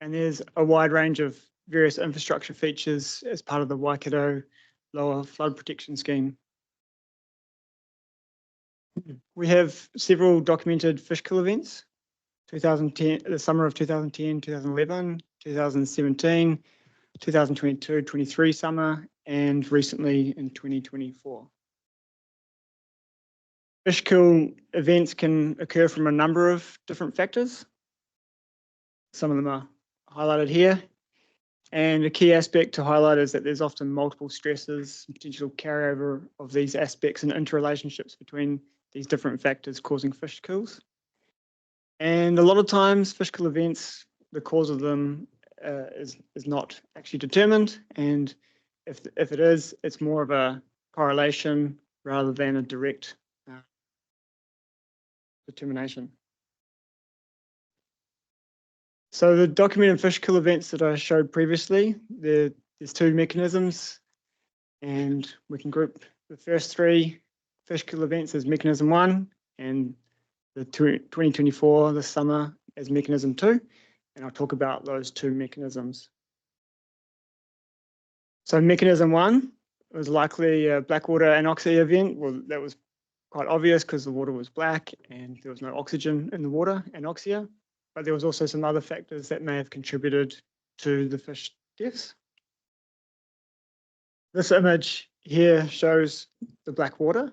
And there's a wide range of various infrastructure features as part of the Waikato Lower Flood Protection Scheme. We have several documented fish kill events. 2010, the summer of 2010, 2011, 2017, 2022-23 summer, and recently in 2024. Fish kill events can occur from a number of different factors. Some of them are highlighted here. And a key aspect to highlight is that there's often multiple stresses, potential carryover of these aspects and interrelationships between these different factors causing fish kills. And a lot of times fish kill events, the cause of them is not actually determined. And if it is, it's more of a correlation rather than a direct determination. So the documented fish kill events that I showed previously, there's two mechanisms, and we can group the first three fish kill events as mechanism 1 and the 2024 this summer as mechanism 2, and I'll talk about those two mechanisms. So mechanism 1 was likely a blackwater anoxia event. Well, that was quite obvious because the water was black and there was no oxygen in the water, anoxia. But there was also some other factors that may have contributed to the fish deaths. This image here shows the black water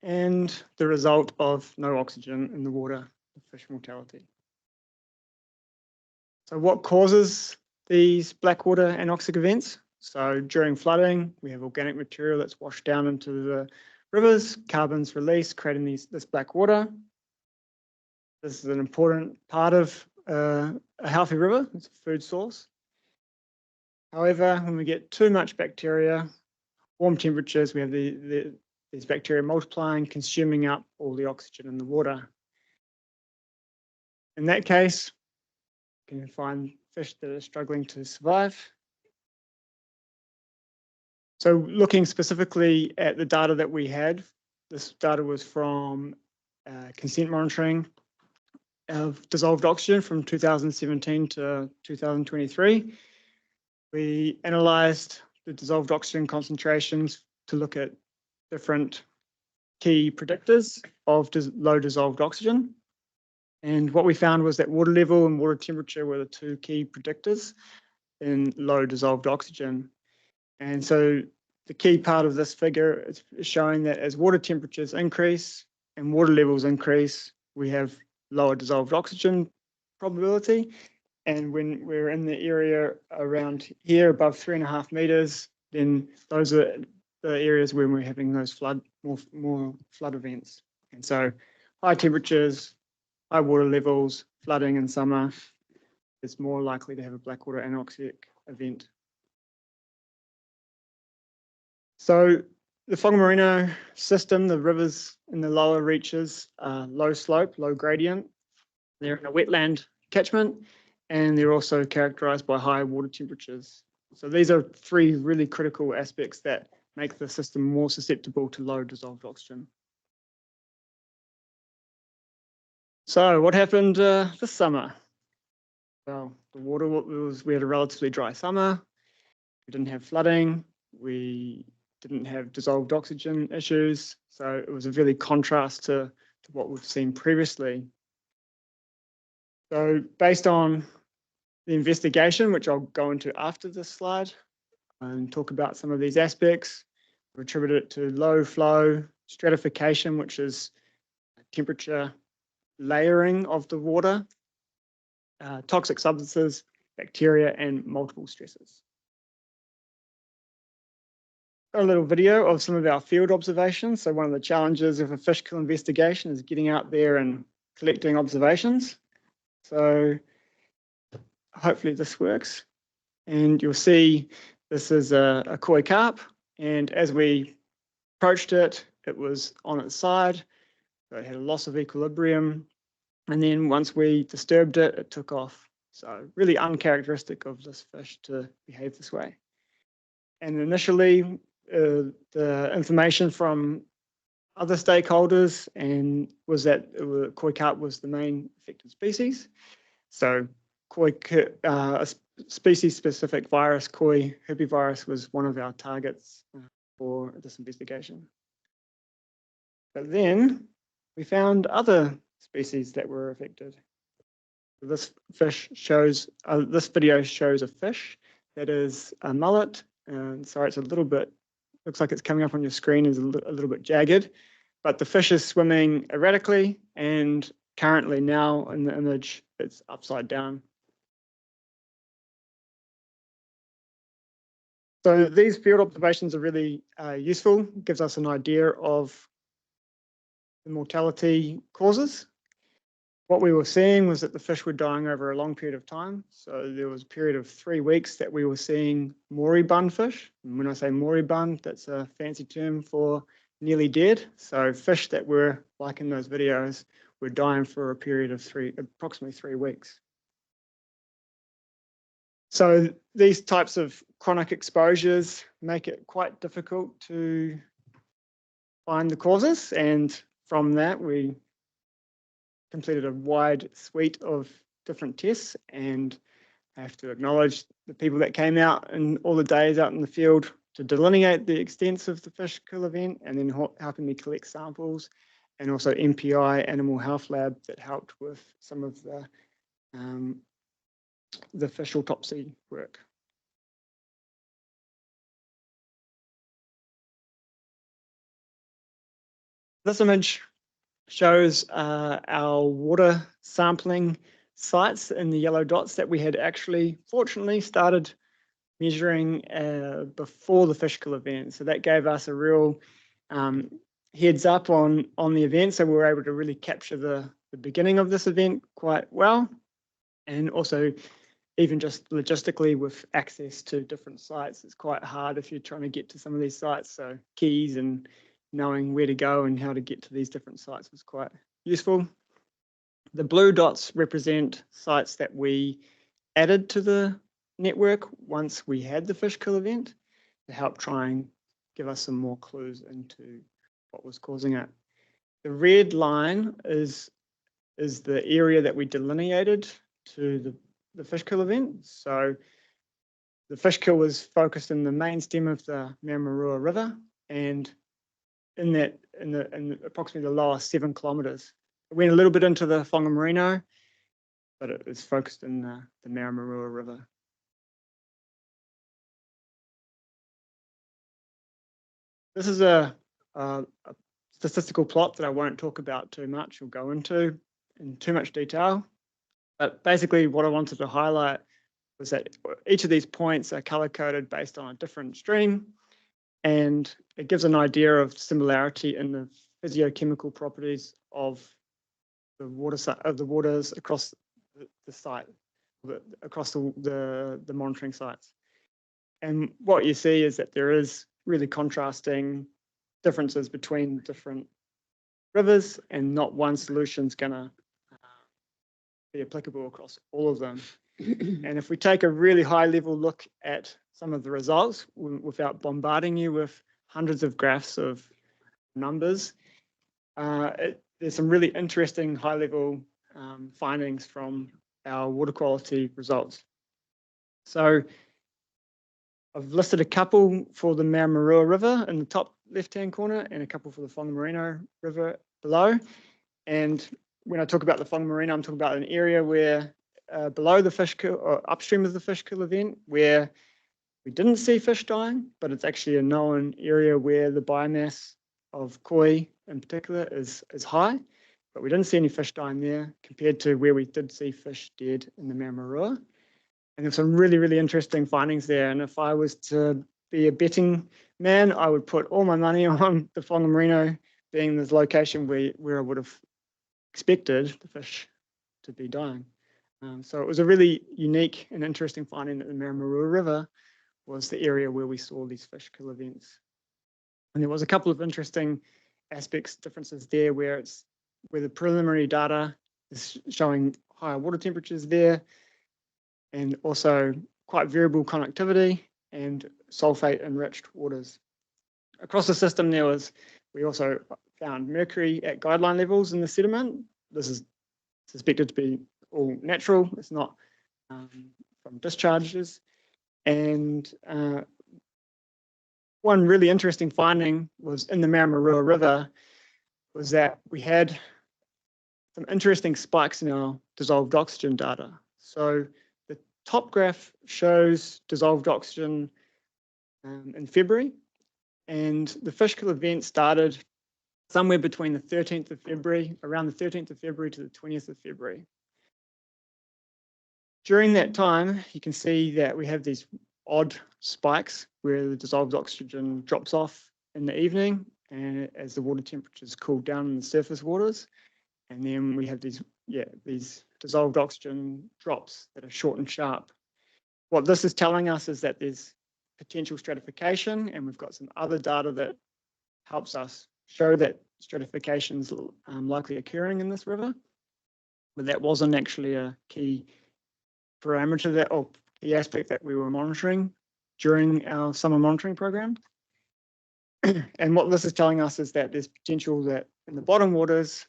and the result of no oxygen in the water, fish mortality. So what causes these blackwater anoxic events? So during flooding, we have organic material that's washed down into the rivers, carbon's released, creating this black water. This is an important part of a healthy river. It's a food source. However, when we get too much bacteria, warm temperatures, we have these bacteria multiplying, consuming up all the oxygen in the water. In that case, you can find fish that are struggling to survive. So looking specifically at the data that we had, this data was from consent monitoring of dissolved oxygen from 2017 to 2023. We analysed the dissolved oxygen concentrations to look at different key predictors of low dissolved oxygen. And what we found was that water level and water temperature were the two key predictors in low dissolved oxygen. And so the key part of this figure is showing that as water temperatures increase and water levels increase, we have lower dissolved oxygen probability. And when we're in the area around here above 3.5 meters, then those are the areas where we're having those more flood events. And so high temperatures, high water levels, flooding in summer, it's more likely to have a blackwater anoxic event. So the Whangamarino system, the rivers in the lower reaches are low slope, low gradient. They're in a wetland catchment, and they're also characterized by high water temperatures. So these are three really critical aspects that make the system more susceptible to low dissolved oxygen. So what happened this summer? Well, the water we had a relatively dry summer. We didn't have flooding. We didn't have dissolved oxygen issues. So it was a really contrast to what we've seen previously. So based on the investigation, which I'll go into after this slide and talk about some of these aspects, we attributed it to low flow stratification, which is temperature layering of the water, toxic substances, bacteria, and multiple stresses. A little video of some of our field observations. So one of the challenges of a fish kill investigation is getting out there and collecting observations. So hopefully this works. And you'll see this is a koi carp. And as we approached it, it was on its side. So it had a loss of equilibrium. And then once we disturbed it, it took off. So really uncharacteristic of this fish to behave this way. And initially, the information from other stakeholders was that koi carp was the main affected species. So a species-specific virus, koi herpesvirus, was one of our targets for this investigation. But then we found other species that were affected. This video shows a fish that is a mullet. And sorry, it's a little bit, looks like it's coming up on your screen is a little bit jagged, but the fish is swimming erratically, and currently now in the image, it's upside down. So these field observations are really useful, gives us an idea of the mortality causes. What we were seeing was that the fish were dying over a long period of time. So there was a period of 3 weeks that we were seeing moribund fish. And when I say moribund, that's a fancy term for nearly dead. So fish that were, like in those videos, were dying for a period of approximately 3 weeks. So these types of chronic exposures make it quite difficult to find the causes. And from that, we completed a wide suite of different tests, and I have to acknowledge the people that came out and all the days out in the field to delineate the extents of the fish kill event, and then helping me collect samples, and also MPI Animal Health Lab that helped with some of the fish autopsy work. This image shows our water sampling sites in the yellow dots that we had actually, fortunately, started measuring before the fish kill event. So that gave us a real heads up on the event. So we were able to really capture the beginning of this event quite well. And also, even just logistically with access to different sites, it's quite hard if you're trying to get to some of these sites. So keys and knowing where to go and how to get to these different sites was quite useful. The blue dots represent sites that we added to the network once we had the fish kill event to help try and give us some more clues into what was causing it. The red line is the area that we delineated to the fish kill event. So the fish kill was focused in the main stem of the Maramarua River, and in approximately the last 7 kilometres. It went a little bit into the Whangamarino, but it was focused in the Maramarua River. This is a statistical plot that I won't talk about too much or go into in too much detail. But basically what I wanted to highlight was that each of these points are color-coded based on a different stream, and it gives an idea of similarity in the physiochemical properties of the waters across the site, across the monitoring sites. And what you see is that there is really contrasting differences between different rivers, and not one solution's gonna be applicable across all of them. And if we take a really high level look at some of the results without bombarding you with hundreds of graphs of numbers, there's some really interesting high level findings from our water quality results. So I've listed a couple for the Maramarua River in the top left-hand corner and a couple for the Whangamarino River below. And when I talk about the Whangamarino, I'm talking about an area where below the fish kill, or upstream of the fish kill event, where we didn't see fish dying, but it's actually a known area where the biomass of koi in particular is high, but we didn't see any fish dying there compared to where we did see fish dead in the Maramarua. And there's some really, really interesting findings there. And if I was to be a betting man, I would put all my money on the Whangamarino being the location where I would have expected the fish to be dying. So it was a really unique and interesting finding that the Maramarua River was the area where we saw these fish kill events. And there was a couple of interesting aspects, differences there, where the preliminary data is showing higher water temperatures there, and also quite variable connectivity and sulfate enriched waters. Across the system we also found mercury at guideline levels in the sediment. This is suspected to be all natural, it's not from discharges. And one really interesting finding was in the Maramarua River, was that we had some interesting spikes in our dissolved oxygen data. So the top graph shows dissolved oxygen in February, and the fish kill event started somewhere between the 13th of February, around the 13th of February to the 20th of February. During that time, you can see that we have these odd spikes where the dissolved oxygen drops off in the evening and as the water temperatures cool down in the surface waters. And then we have these dissolved oxygen drops that are short and sharp. What this is telling us is that there's potential stratification, and we've got some other data that helps us show that stratification is likely occurring in this river. But that wasn't actually a key parameter or key aspect that we were monitoring during our summer monitoring program. And what this is telling us is that there's potential that in the bottom waters,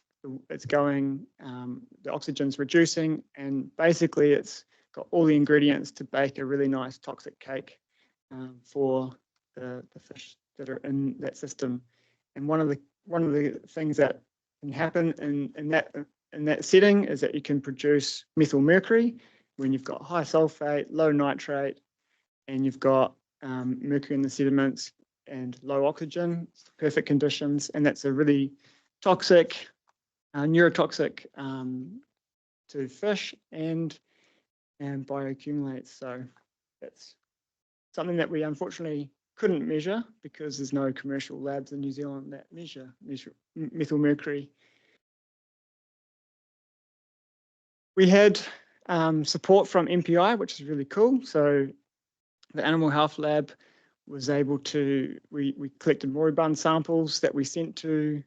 it's going, the oxygen's reducing, and basically it's got all the ingredients to bake a really nice toxic cake for the fish that are in that system. And one of the things that can happen in that setting is that you can produce methyl mercury when you've got high sulfate, low nitrate, and you've got mercury in the sediments and low oxygen, perfect conditions, and that's a really toxic, neurotoxic to fish and bioaccumulates. So that's something that we unfortunately couldn't measure because there's no commercial labs in New Zealand that measure methyl mercury. We had support from MPI, which is really cool. So the Animal Health Lab was able to, we collected moribund samples that we sent to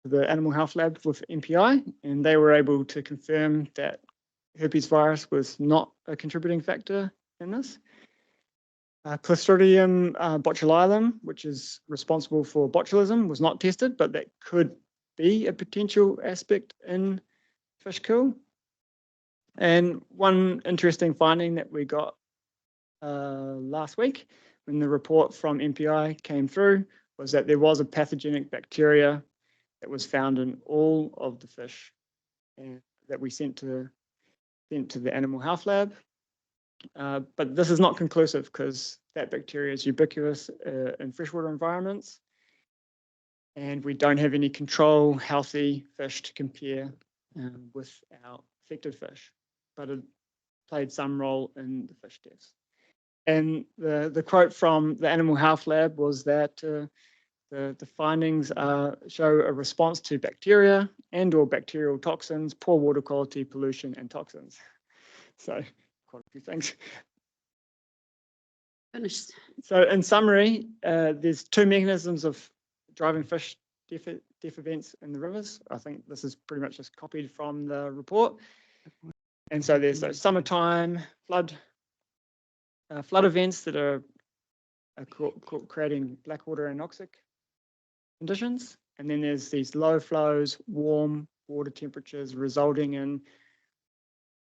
the Animal Health Lab with MPI, and they were able to confirm that herpes virus was not a contributing factor in this. Clostridium botulinum, which is responsible for botulism, was not tested, but that could be a potential aspect in fish kill. And one interesting finding that we got last week when the report from MPI came through was that there was a pathogenic bacteria that was found in all of the fish that we sent to the Animal Health Lab. But this is not conclusive because that bacteria is ubiquitous in freshwater environments, and we don't have any control healthy fish to compare with our affected fish, but it played some role in the fish deaths. And the quote from the Animal Health Lab was that the findings show a response to bacteria and or bacterial toxins, poor water quality, pollution, and toxins. So quite a few things. Finished. So in summary, there's two mechanisms of driving fish death events in the rivers. I think this is pretty much just copied from the report. And so there's those summertime flood events that are creating blackwater anoxic conditions. And then there's these low flows, warm water temperatures resulting in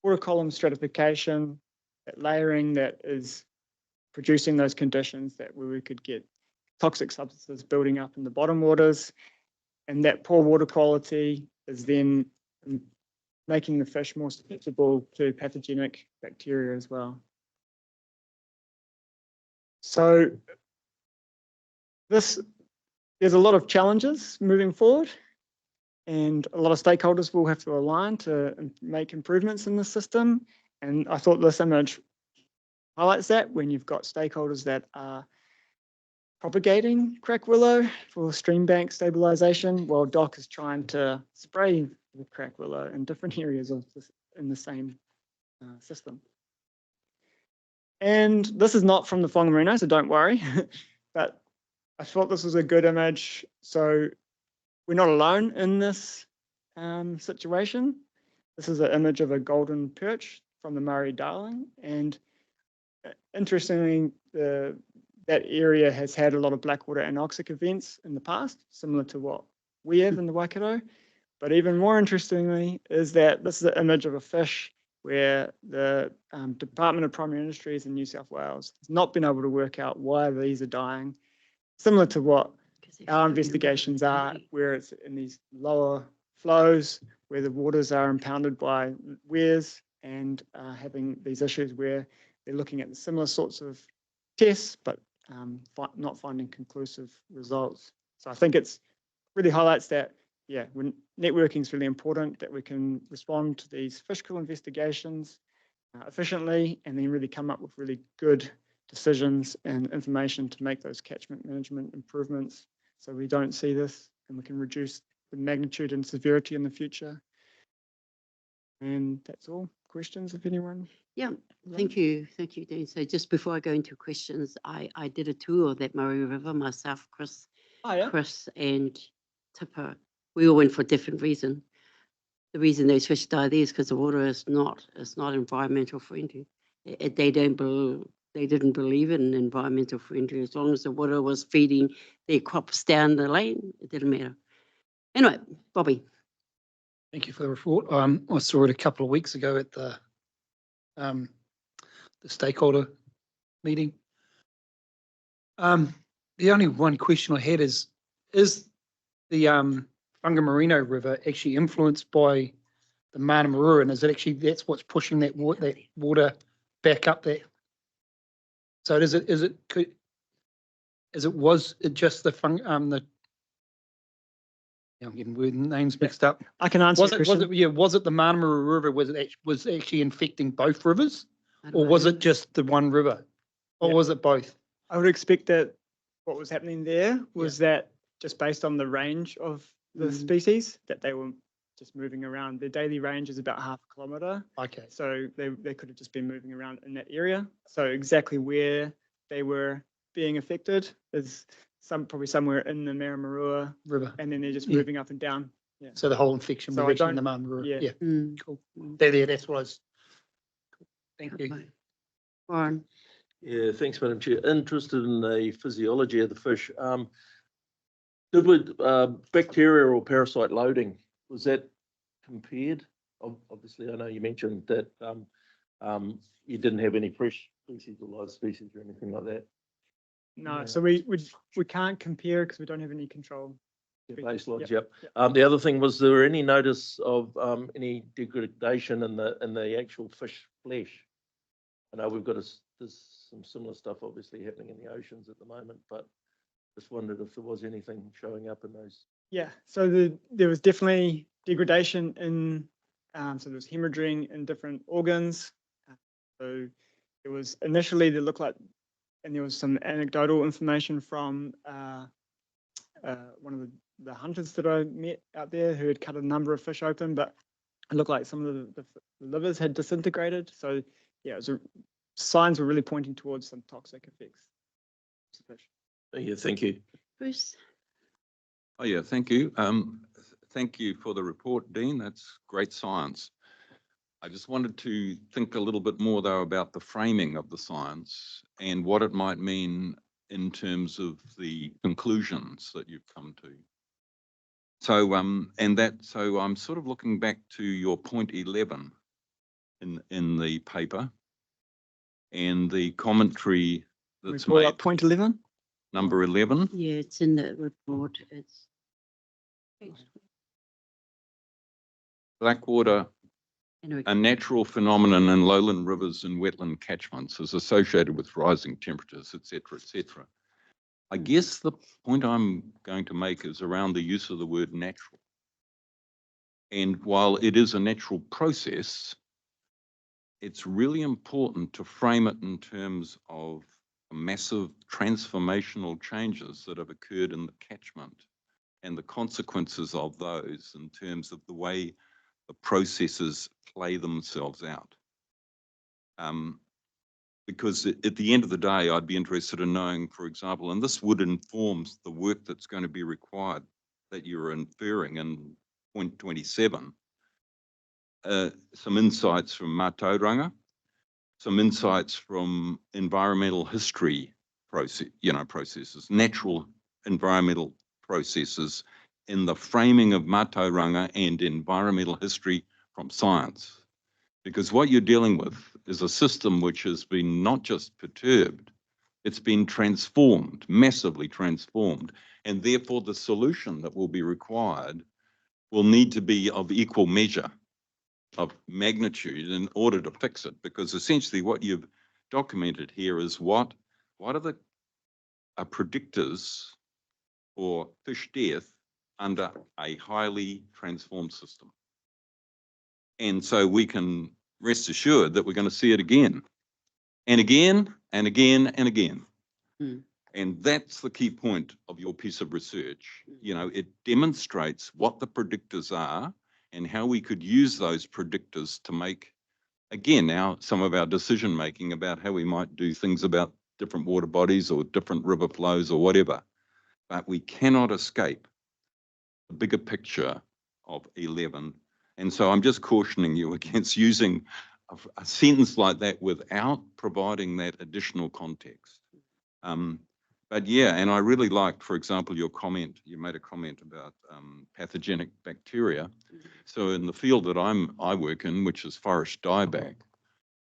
water column stratification, that layering that is producing those conditions that where we could get toxic substances building up in the bottom waters. And that poor water quality is then making the fish more susceptible to pathogenic bacteria as well. So there's a lot of challenges moving forward, and a lot of stakeholders will have to align to make improvements in the system. And I thought this image highlights that when you've got stakeholders that are propagating crack willow for stream bank stabilization, while DOC is trying to spray the crack willow in different areas of in the same system. And this is not from the Whangamarino, so don't worry. But I thought this was a good image. So we're not alone in this situation. This is an image of a golden perch from the Murray Darling. And interestingly, that area has had a lot of blackwater anoxic events in the past, similar to what we have in the Waikato. But even more interestingly is that this is an image of a fish where the Department of Primary Industries in New South Wales has not been able to work out why these are dying, similar to what our investigations are where it's in these lower flows, where the waters are impounded by weirs and having these issues where they're looking at the similar sorts of tests, but not finding conclusive results. So I think it's really highlights that, yeah, when networking is really important, that we can respond to these fish kill investigations efficiently and then really come up with really good decisions and information to make those catchment management improvements so we don't see this and we can reduce the magnitude and severity in the future. And that's all. Questions, if anyone? Yeah, thank you, Dean. So just before I go into questions, I did a tour of that Murray River myself, Chris, Chris and Tipper. We all went for a different reason. The reason those fish die there is because the water is not environmental friendly. They didn't believe in environmental friendly. As long as the water was feeding their crops down the lane, it didn't matter. Anyway, Bobby. Thank you for the report. I saw it a couple of weeks ago at the stakeholder meeting. The only one question I had is the Whangamarino River actually influenced by the Manamarua, and is it actually that's what's pushing that water back up there? So was it just the I'm getting word names mixed up. I can answer. Was it the Manamarua River? Was actually infecting both rivers, or was it just the one river, or was it both? I would expect that what was happening there was that just based on the range of the species, that they were just moving around. Their daily range is about 0.5 kilometre. Okay. So they could have just been moving around in that area. So exactly where they were being affected is probably somewhere in the Maramarua River, and then they're just moving up and down. Yeah. So the whole infection was actually in the Maramarua. Yeah. Cool. That's what I was. Cool. Thank you. Warren. Yeah, thanks, Madam Chair. Interested in the physiology of the fish. Did we, bacteria or parasite loading, was that compared? Obviously, I know you mentioned that you didn't have any fresh species or live species or anything like that. No, so we can't compare because we don't have any control. Baselines, yep. The other thing, was there any notice of any degradation in the actual fish flesh? I know we've got there's some similar stuff obviously happening in the oceans at the moment, but just wondered if there was anything showing up in those. Yeah, so there was definitely degradation in, so there was hemorrhaging in different organs. So it was initially they looked like, and there was some anecdotal information from one of the hunters that I met out there who had cut a number of fish open, but it looked like some of the livers had disintegrated. So yeah, signs were really pointing towards some toxic effects. Yeah, thank you. Bruce. Oh yeah, thank you. Thank you for the report, Dean. That's great science. I just wanted to think a little bit more though about the framing of the science and what it might mean in terms of the conclusions that you've come to. So so I'm sort of looking back to your point 11 in the paper and the commentary that's made. Point 11? Number 11? Yeah, it's in the report. It's Blackwater, a natural phenomenon in lowland rivers and wetland catchments, is associated with rising temperatures, etc., etc. I guess the point I'm going to make is around the use of the word natural. And while it is a natural process, it's really important to frame it in terms of massive transformational changes that have occurred in the catchment and the consequences of those in terms of the way the processes play themselves out. Because at the end of the day, I'd be interested in knowing, for example, and this would inform the work that's going to be required that you're inferring in point 27, some insights from Mātauranga, some insights from environmental history processes, natural environmental processes in the framing of Mātauranga and environmental history from science. Because what you're dealing with is a system which has been not just perturbed, It's been transformed, massively transformed. And therefore the solution that will be required will need to be of equal measure, of magnitude, in order to fix it. Because essentially what you've documented here is what are the predictors for fish death under a highly transformed system. And so we can rest assured that we're going to see it again and again and again and again. And that's the key point of your piece of research. You know, it demonstrates what the predictors are and how we could use those predictors to make, again, now some of our decision making about how we might do things about different water bodies or different river flows or whatever. But we cannot escape the bigger picture of 11. And so I'm just cautioning you against using a sentence like that without providing that additional context. But yeah, and I really liked, for example, your comment, you made a comment about pathogenic bacteria. So in the field that I work in, which is forest dieback,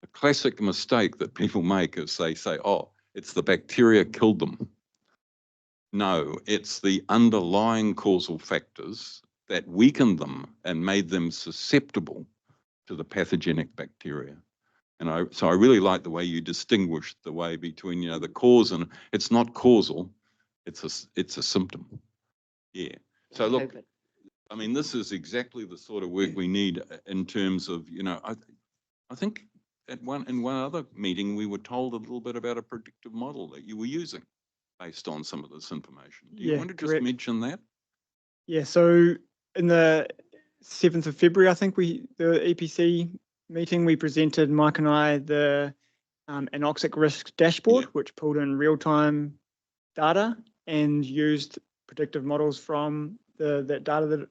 a classic mistake that people make is they say, oh, it's the bacteria killed them. No, it's the underlying causal factors that weakened them and made them susceptible to the pathogenic bacteria. And so I really like the way you distinguished the way between, you know, the cause, and it's not causal, it's a symptom. Yeah. So look, I mean, this is exactly the sort of work we need in terms of, you know, I think in one other meeting, we were told a little bit about a predictive model that you were using based on some of this information. Do you want to just mention that? Yeah, so in the 7th of February, I think the EPC meeting, we presented, Mike and I, the anoxic risk dashboard, which pulled in real-time data and used predictive models from that data that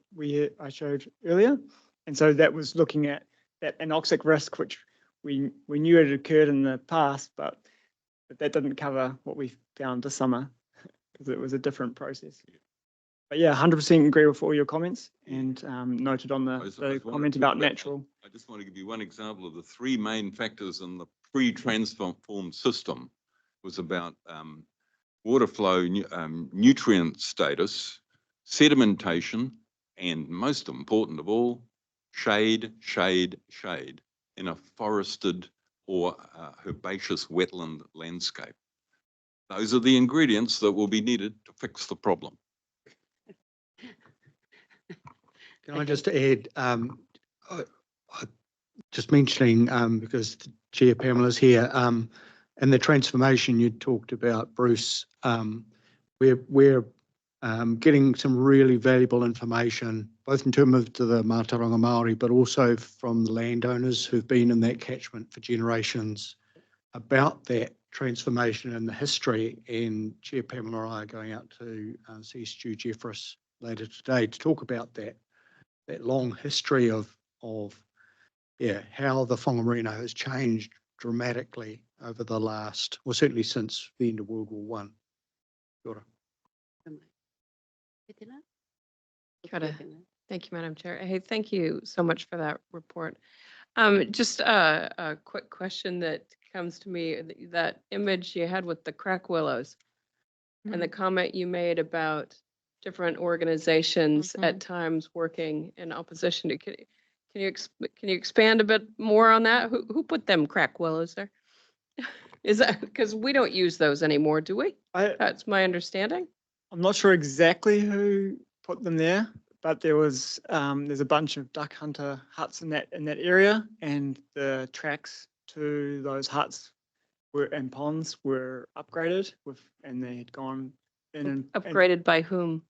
I showed earlier. And so that was looking at that anoxic risk, which we knew it occurred in the past, but that didn't cover what we found this summer because it was a different process. But yeah, 100% agree with all your comments and noted on the comment about natural. I just want to give you one example of the three main factors in the pre-transformed system. Was about water flow, nutrient status, sedimentation, and most important of all, shade, shade, shade in a forested or herbaceous wetland landscape. Those are the ingredients that will be needed to fix the problem. Can I just add, just mentioning, because the Chair Pamela's here, in the transformation you talked about, Bruce, we're getting some really valuable information, both in terms of the Mātauranga Māori, but also from the landowners who've been in that catchment for generations about that transformation and the history. And Chair Pamela and I are going out to see Stu Jeffress later today to talk about that long history of how the Whangamarino has changed dramatically over the last, well, certainly since the end of World War One. Thank you, Madam Chair. Hey, thank you so much for that report. Just a quick question that comes to me, that image you had with the crack willows and the comment you made about different organizations at times working in opposition to, can you expand a bit more on that? Who put them crack willows there? Is that because we don't use those anymore, do we? That's my understanding. I'm not sure exactly who put them there, but there's a bunch of duck hunter huts in that area, and the tracks to those huts and ponds were upgraded and they had gone in and upgraded by whom?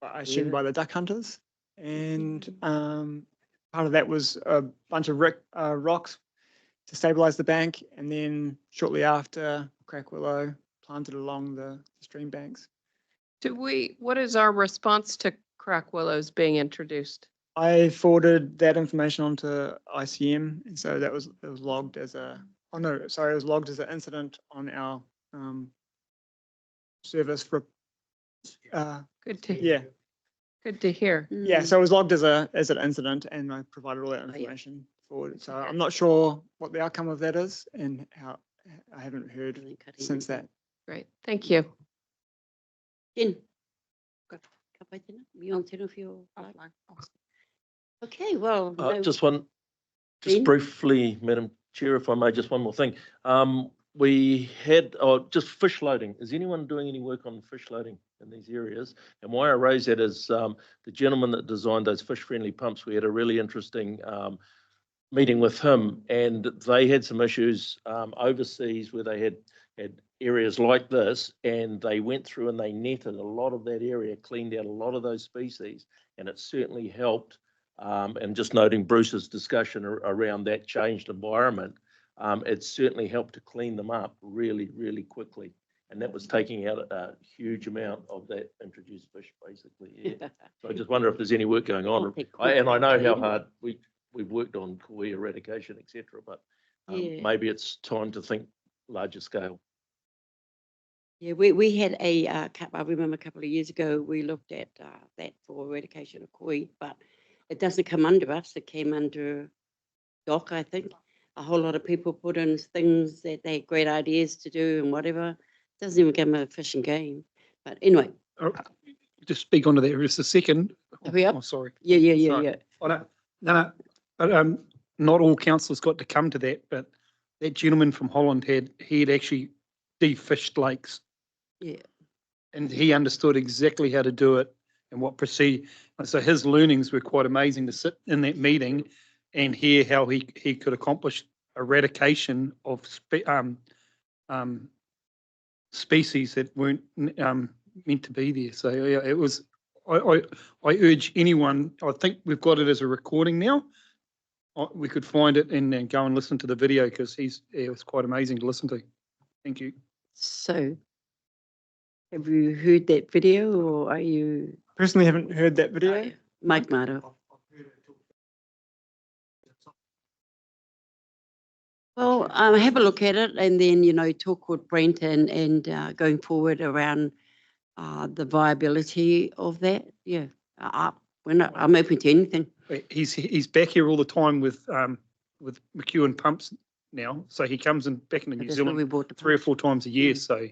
I assume by the duck hunters, and part of that was a bunch of rocks to stabilize the bank, and then shortly after, crack willow planted along the stream banks. What is our response to crack willows being introduced? I forwarded that information onto ICM, and so it was logged as it was logged as an incident on our service for. Good to hear. Good to hear. Yeah, so it was logged as an incident, and I provided all that information forward. So I'm not sure what the outcome of that is and I haven't heard Doesn't cut since anything. that. Great, thank you. Jen. Ka pai tēnā, mi on tēnā whio. Okay, well. no- Just one, just Ben? briefly, Madam Chair, if I may, just one more thing. We had, just fish loading. Is anyone doing any work on fish loading in these areas? And why I raise that is the gentleman that designed those fish-friendly pumps, we had a really interesting meeting with him, and they had some issues overseas where they had areas like this, and they went through and they netted a lot of that area, cleaned out a lot of those species, and it certainly helped. And just noting Bruce's discussion around that changed environment, it certainly helped to clean them up really, really quickly. And that was taking out a huge amount of that introduced fish, basically. Yeah. So I just wonder if there's any work going on. And I know how hard we've worked on koi eradication, etc. But Yeah. maybe it's time to think larger scale. Yeah, we had I remember a couple of years ago, we looked at that for eradication of koi, but it doesn't come under us. It came under DOC, I think. A whole lot of people put in things that they had great ideas to do and whatever. It doesn't even come a fishing game. But anyway, Just speak onto that for just a second. Hurry up. Oh, sorry. yeah. Sorry. I don't, no, but not all councillors got to come to that, but that gentleman from Holland he had actually defished lakes. Yeah. And he understood exactly how to do it and what proceed. So his learnings were quite amazing to sit in that meeting and hear how he could accomplish eradication of species that weren't meant to be there. So yeah, it was. I urge anyone. I think we've got it as a recording now. We could find it and go and listen to the video because it was quite amazing to listen to. Thank you. So have you heard that video or are you? Personally, haven't heard that video. Mike Maro. Well, have a look at it and then, talk with Brent and going forward around the viability of that. Yeah, I'm open to anything. He's back here all the time with McEwen Pumps now, so he comes in back into New That's where we Zealand bought the 3 or 4 times a year, so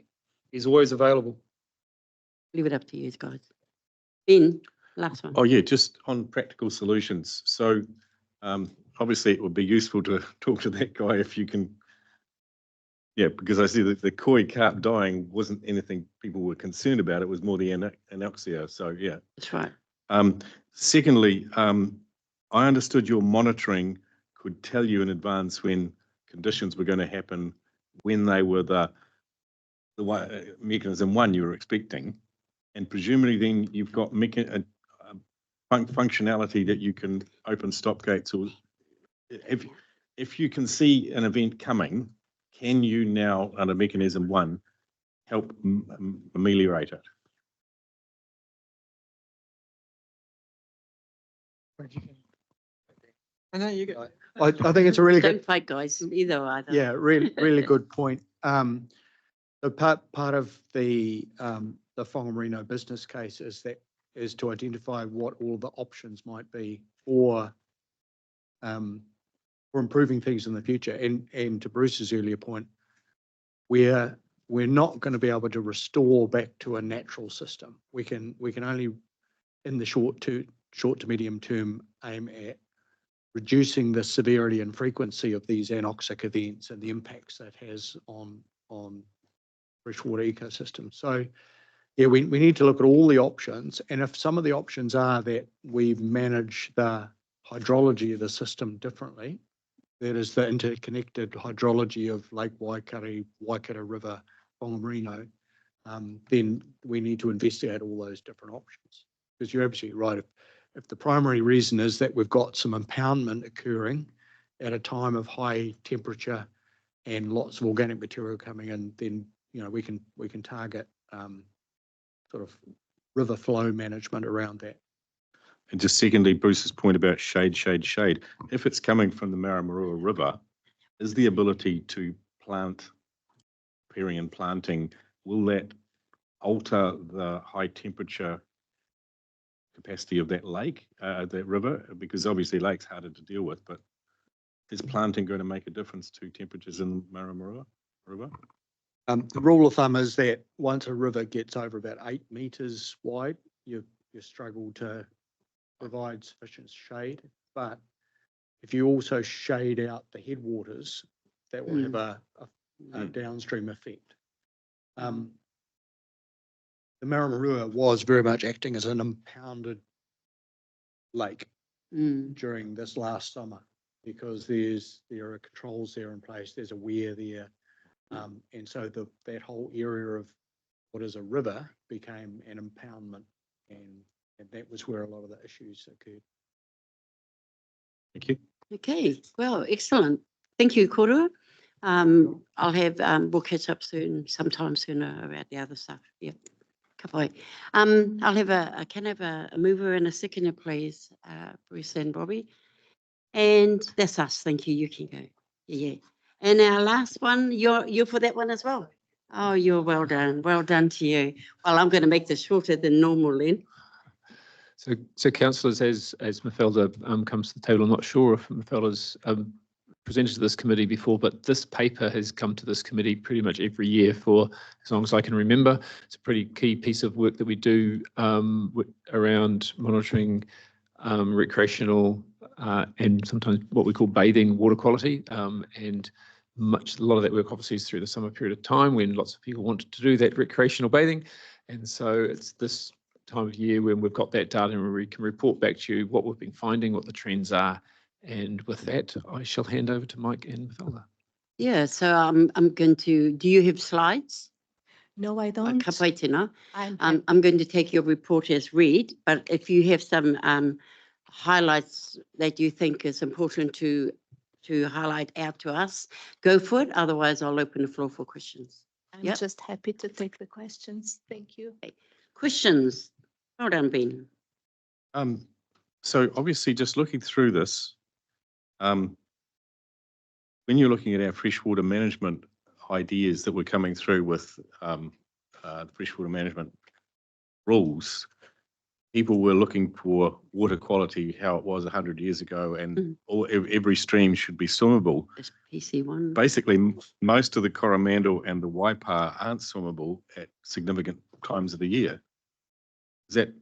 he's always available. Leave it up to you guys. Ben, last one. Oh, yeah, just on practical solutions. So obviously it would be useful to talk to that guy if you can. Yeah, because I see that the koi carp dying wasn't anything people were concerned about. It was more the anoxia. So, yeah. That's right. Secondly, I understood your monitoring could tell you in advance when conditions were going to happen, when they were the mechanism one you were expecting, and presumably then you've got functionality that you can open stop gates, or if you can see an event coming, can you now under mechanism one help ameliorate it? I know you go. I think it's a really Don't good. fight, guys. Either. Yeah, really good point. The part of the Whangamarino business case is to identify what all the options might be for improving things in the future. And to Bruce's earlier point, we're not going to be able to restore back to a natural system. We can only in the short to medium term aim at reducing the severity and frequency of these anoxic events and the impacts that has on freshwater ecosystems. So yeah, we need to look at all the options, and if some of the options are that we manage the hydrology of the system differently, that is the interconnected hydrology of Lake Waikare, Waikato River, Whangamarino, then we need to investigate all those different options. Because you're absolutely right. If the primary reason is that we've got some impoundment occurring at a time of high temperature and lots of organic material coming in, then we can target sort of river flow management around that. And just secondly, Bruce's point about shade. If it's coming from the Maramarua River, is the ability to plant, pairing and planting, will that alter the high temperature capacity of that lake, that river? Because obviously lake's harder to deal with, but is planting going to make a difference to temperatures in Maramarua? River? The rule of thumb is that once a river gets over about 8 metres wide, you struggle to provide sufficient shade. But if you also shade out the headwaters, that will have a downstream effect. The Maramarua was very much acting as an impounded lake during this last summer, because there are controls there in place, there's a weir there. And so that whole area of what is a river became an impoundment, and that was where a lot of the issues occurred. Thank you. Okay, well, excellent. Thank you, Korua. I'll have, we'll catch up soon, sometime sooner about the other stuff. Yep. Kapai. I'll have can I have a mover and a seconder, please, Bruce and Robbie. And that's us. Thank you. You can go. Yeah. And our last one, you're for that one as well. Oh, you're well done. Well done to you. Well, I'm going to make this shorter than normal then. So councillors, as Mafalda comes to the table, I'm not sure if Mafalda's presented to this committee before, but this paper has come to this committee pretty much every year for as long as I can remember. It's a pretty key piece of work that we do around monitoring recreational and sometimes what we call bathing water quality. And a lot of that work obviously is through the summer period of time when lots of people wanted to do that recreational bathing. And so it's this time of year when we've got that data and we can report back to you what we've been finding, what the trends are. And with that, I shall hand over to Mike and Mafalda. Yeah, so I'm going to, do you have slides? No, I don't. I'm going to take your report as read, but if you have some highlights that you think is important to highlight out to us, go for it. Otherwise, I'll open the floor for questions. I'm just happy to take the questions. Thank you. Okay. Questions? Well done, Ben. So obviously just looking through this, when you're looking at our freshwater management ideas that were coming through with the freshwater management rules, people were looking for water quality, how it was 100 years ago, and every stream should be swimmable. It's PC1. Basically, most of the Coromandel and the Waipa aren't swimmable at significant times of the year. Is that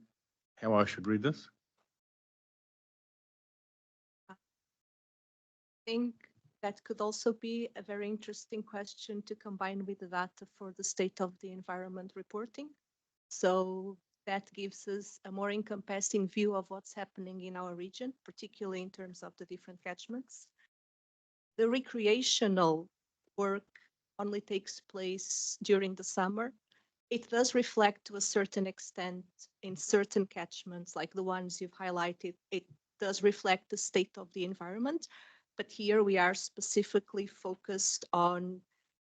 how I should read this? I think that could also be a very interesting question to combine with the data for the state of the environment reporting. So that gives us a more encompassing view of what's happening in our region, particularly in terms of the different catchments. The recreational work only takes place during the summer. It does reflect to a certain extent in certain catchments, like the ones you've highlighted. It does reflect the state of the environment, but here we are specifically focused on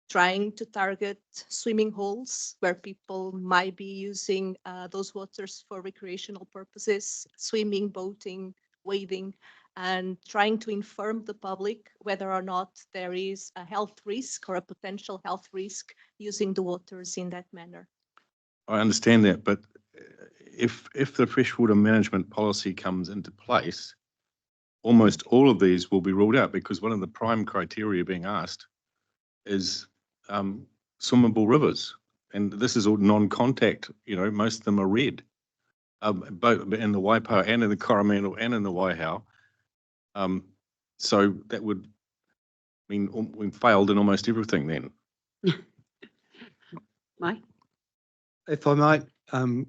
trying to target swimming holes where people might be using those waters for recreational purposes, swimming, boating, wading, and trying to inform the public whether or not there is a health risk or a potential health risk using the waters in that manner. I understand that, but if the freshwater management policy comes into place, almost all of these will be ruled out, because one of the prime criteria being asked is swimmable rivers. And this is all non-contact, most of them are red, both in the Waipa and in the Coromandel and in the Waihau. So that would mean we failed in almost everything then. Mike? If I might,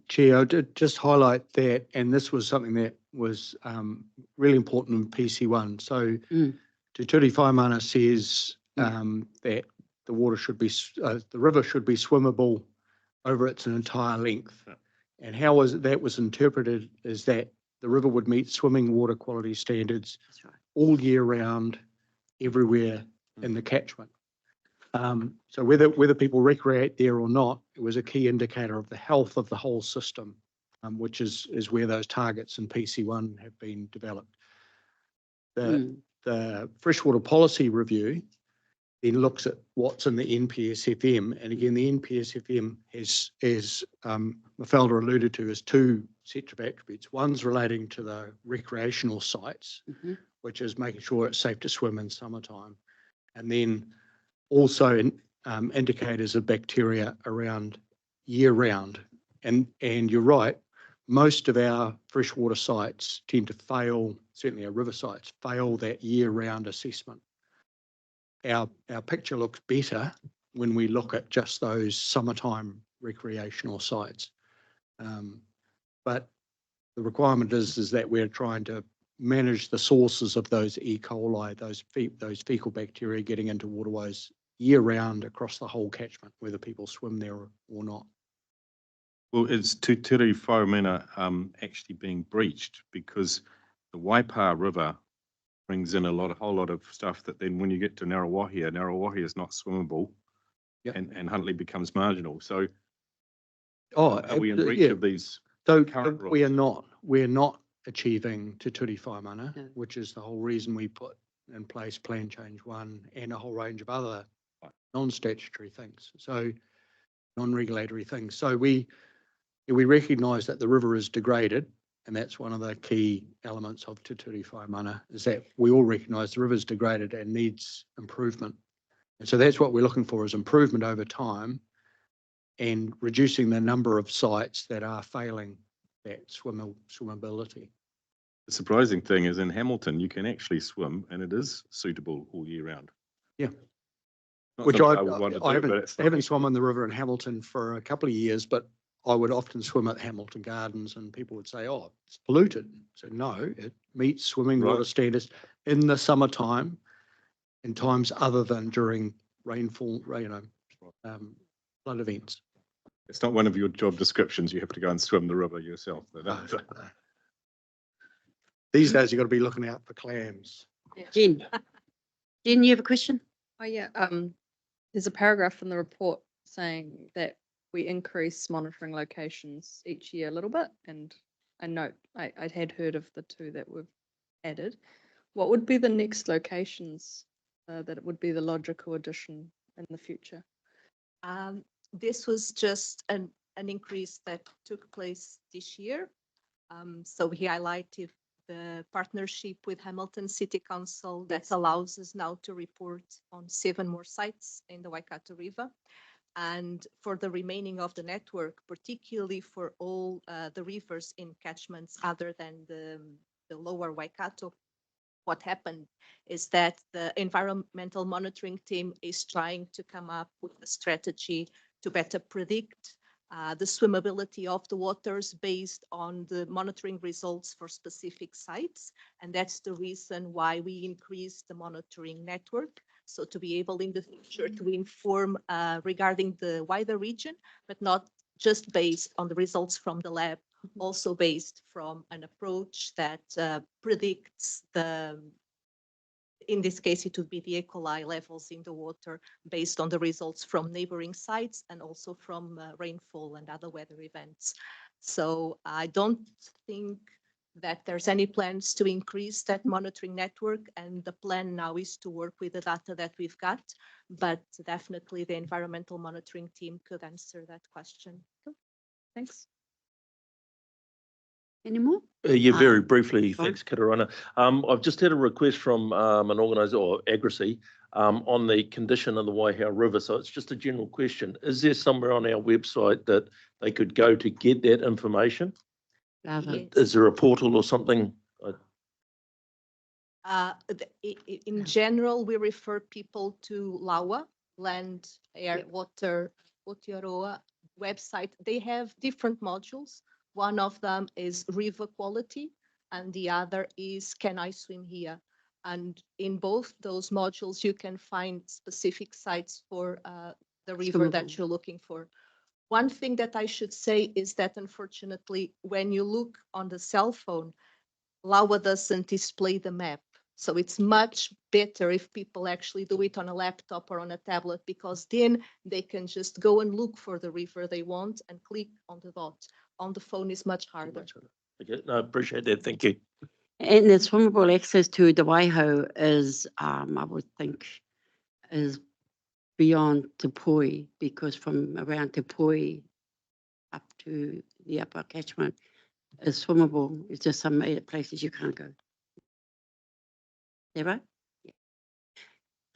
Chair, I did just highlight that, and this was something that was really important in PC1. So Te Ture Whaimana says that the water should be, the river should be swimmable over its entire length. And how that was interpreted is that the river would meet swimming water quality standards all year round, everywhere in the catchment. So whether people recreate there or not, it was a key indicator of the health of the whole system, which is where those targets in PC1 have been developed. The freshwater policy review then looks at what's in the NPSFM, and again, the NPSFM has, as Mafalda alluded to, has two sets of attributes. One's relating to the recreational sites, which is making sure it's safe to swim in summertime, and then also indicators of bacteria around year round. And you're right, most of our freshwater sites tend to fail, certainly our river sites, fail that year round assessment. Our picture looks better when we look at just those summertime recreational sites. But the requirement is that we're trying to manage the sources of those E. coli, those fecal bacteria getting into waterways year round across the whole catchment, whether people swim there or not. Well, is Te Tere Whaumena actually being breached? Because the Waipa River brings in a whole lot of stuff that then when you get to Ngarawahia is not swimmable. Yep. And Huntley becomes marginal. So are we in breach of these current rules? We're not achieving Te Tere Whaumena, which is the whole reason we put in place Plan Change 1 and a whole range of other non-statutory things, so non-regulatory things. So we recognise that the river is degraded, and that's one of the key elements of Te Tere Whaumena, is that we all recognise the river is degraded and needs improvement. And so that's what we're looking for, is improvement over time and reducing the number of sites that are failing that swimmability. The surprising thing is in Hamilton, you can actually swim and it is suitable all year round. Yeah. Not Which something I would want to do, haven't, but it's I haven't swum on the river in Hamilton for a couple of years, but I would often swim at Hamilton Gardens and people would say, oh, it's polluted. So no, it meets swimming water standards in the summertime in times other than during rainfall, flood events. It's not one of your job descriptions. You have to go and swim the river yourself. These days you've got to be looking out for clams. Jen, you have a question? Oh, yeah. There's a paragraph in the report saying that we increase monitoring locations each year a little bit. And I note I had heard of the 2 that we've added. What would be the next locations that it would be the logical addition in the future? This was just an increase that took place this year. So we highlighted the partnership with Hamilton City Council that allows us now to report on 7 more sites in the Waikato River. And for the remaining of the network, particularly for all the rivers in catchments other than the lower Waikato, what happened is that the environmental monitoring team is trying to come up with a strategy to better predict the swimmability of the waters based on the monitoring results for specific sites. And that's the reason why we increased the monitoring network. So to be able in the future to inform regarding the wider region, but not just based on the results from the lab, also based from an approach that predicts in this case, it would be the E. coli levels in the water based on the results from neighboring sites and also from rainfall and other weather events. So I don't think that there's any plans to increase that monitoring network, and the plan now is to work with the data that we've got, but definitely the environmental monitoring team could answer that question. Thanks. Any more? Yeah, very briefly, thanks, Karakia. I've just had a request from an organiser, or Agracy, on the condition of the Waihau River. So it's just a general question. Is there somewhere on our website that they could go to get that information? Yes. Is there a portal or something? In general, we refer people to LAWA, Land, Air, Water, Aotearoa website. They have different modules. One of them is river quality, and the other is can I swim here? And in both those modules, you can find specific sites for the river that you're looking for. One thing that I should say is that unfortunately, when you look on the cell phone, LAWA doesn't display the map. So it's much better if people actually do it on a laptop or on a tablet, because then they can just go and look for the river they want and click on the dot. On the phone is much harder. Okay, no, I appreciate that. Thank you. And the swimmable access to the Waiho is, I would think, is beyond Te Poi, because from around Te Poi up to the upper catchment is swimmable. It's just some places you can't go. Is that right? Yeah.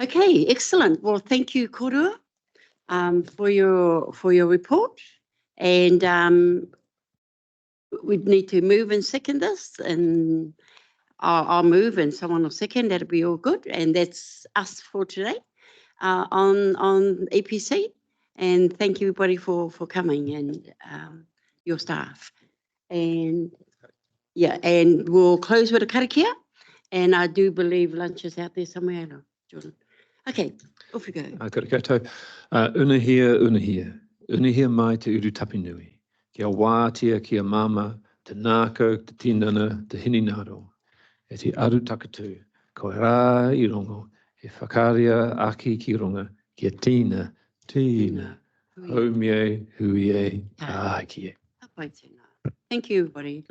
Okay, excellent. Well, thank you, Korua. for your report. And we need to move and second this, and I'll move and someone will second. That'll be all good. And that's us for today on EPC. And thank you everybody for coming and your staff. And yeah, and we'll close with a karakia. And I do believe lunch is out there somewhere. I know, Jordan. Okay, off we go. Kia koutou. Unahia, unahia. Unahia mai te uru tapinui. Kia wātia, kia mama, te nākau, te tinana, te hininaro. E te aru takatu, ko rā I rongo, e whakaria aki ki ronga, kia tīna, tīna. Haumie, huie, ākie. Thank you, everybody.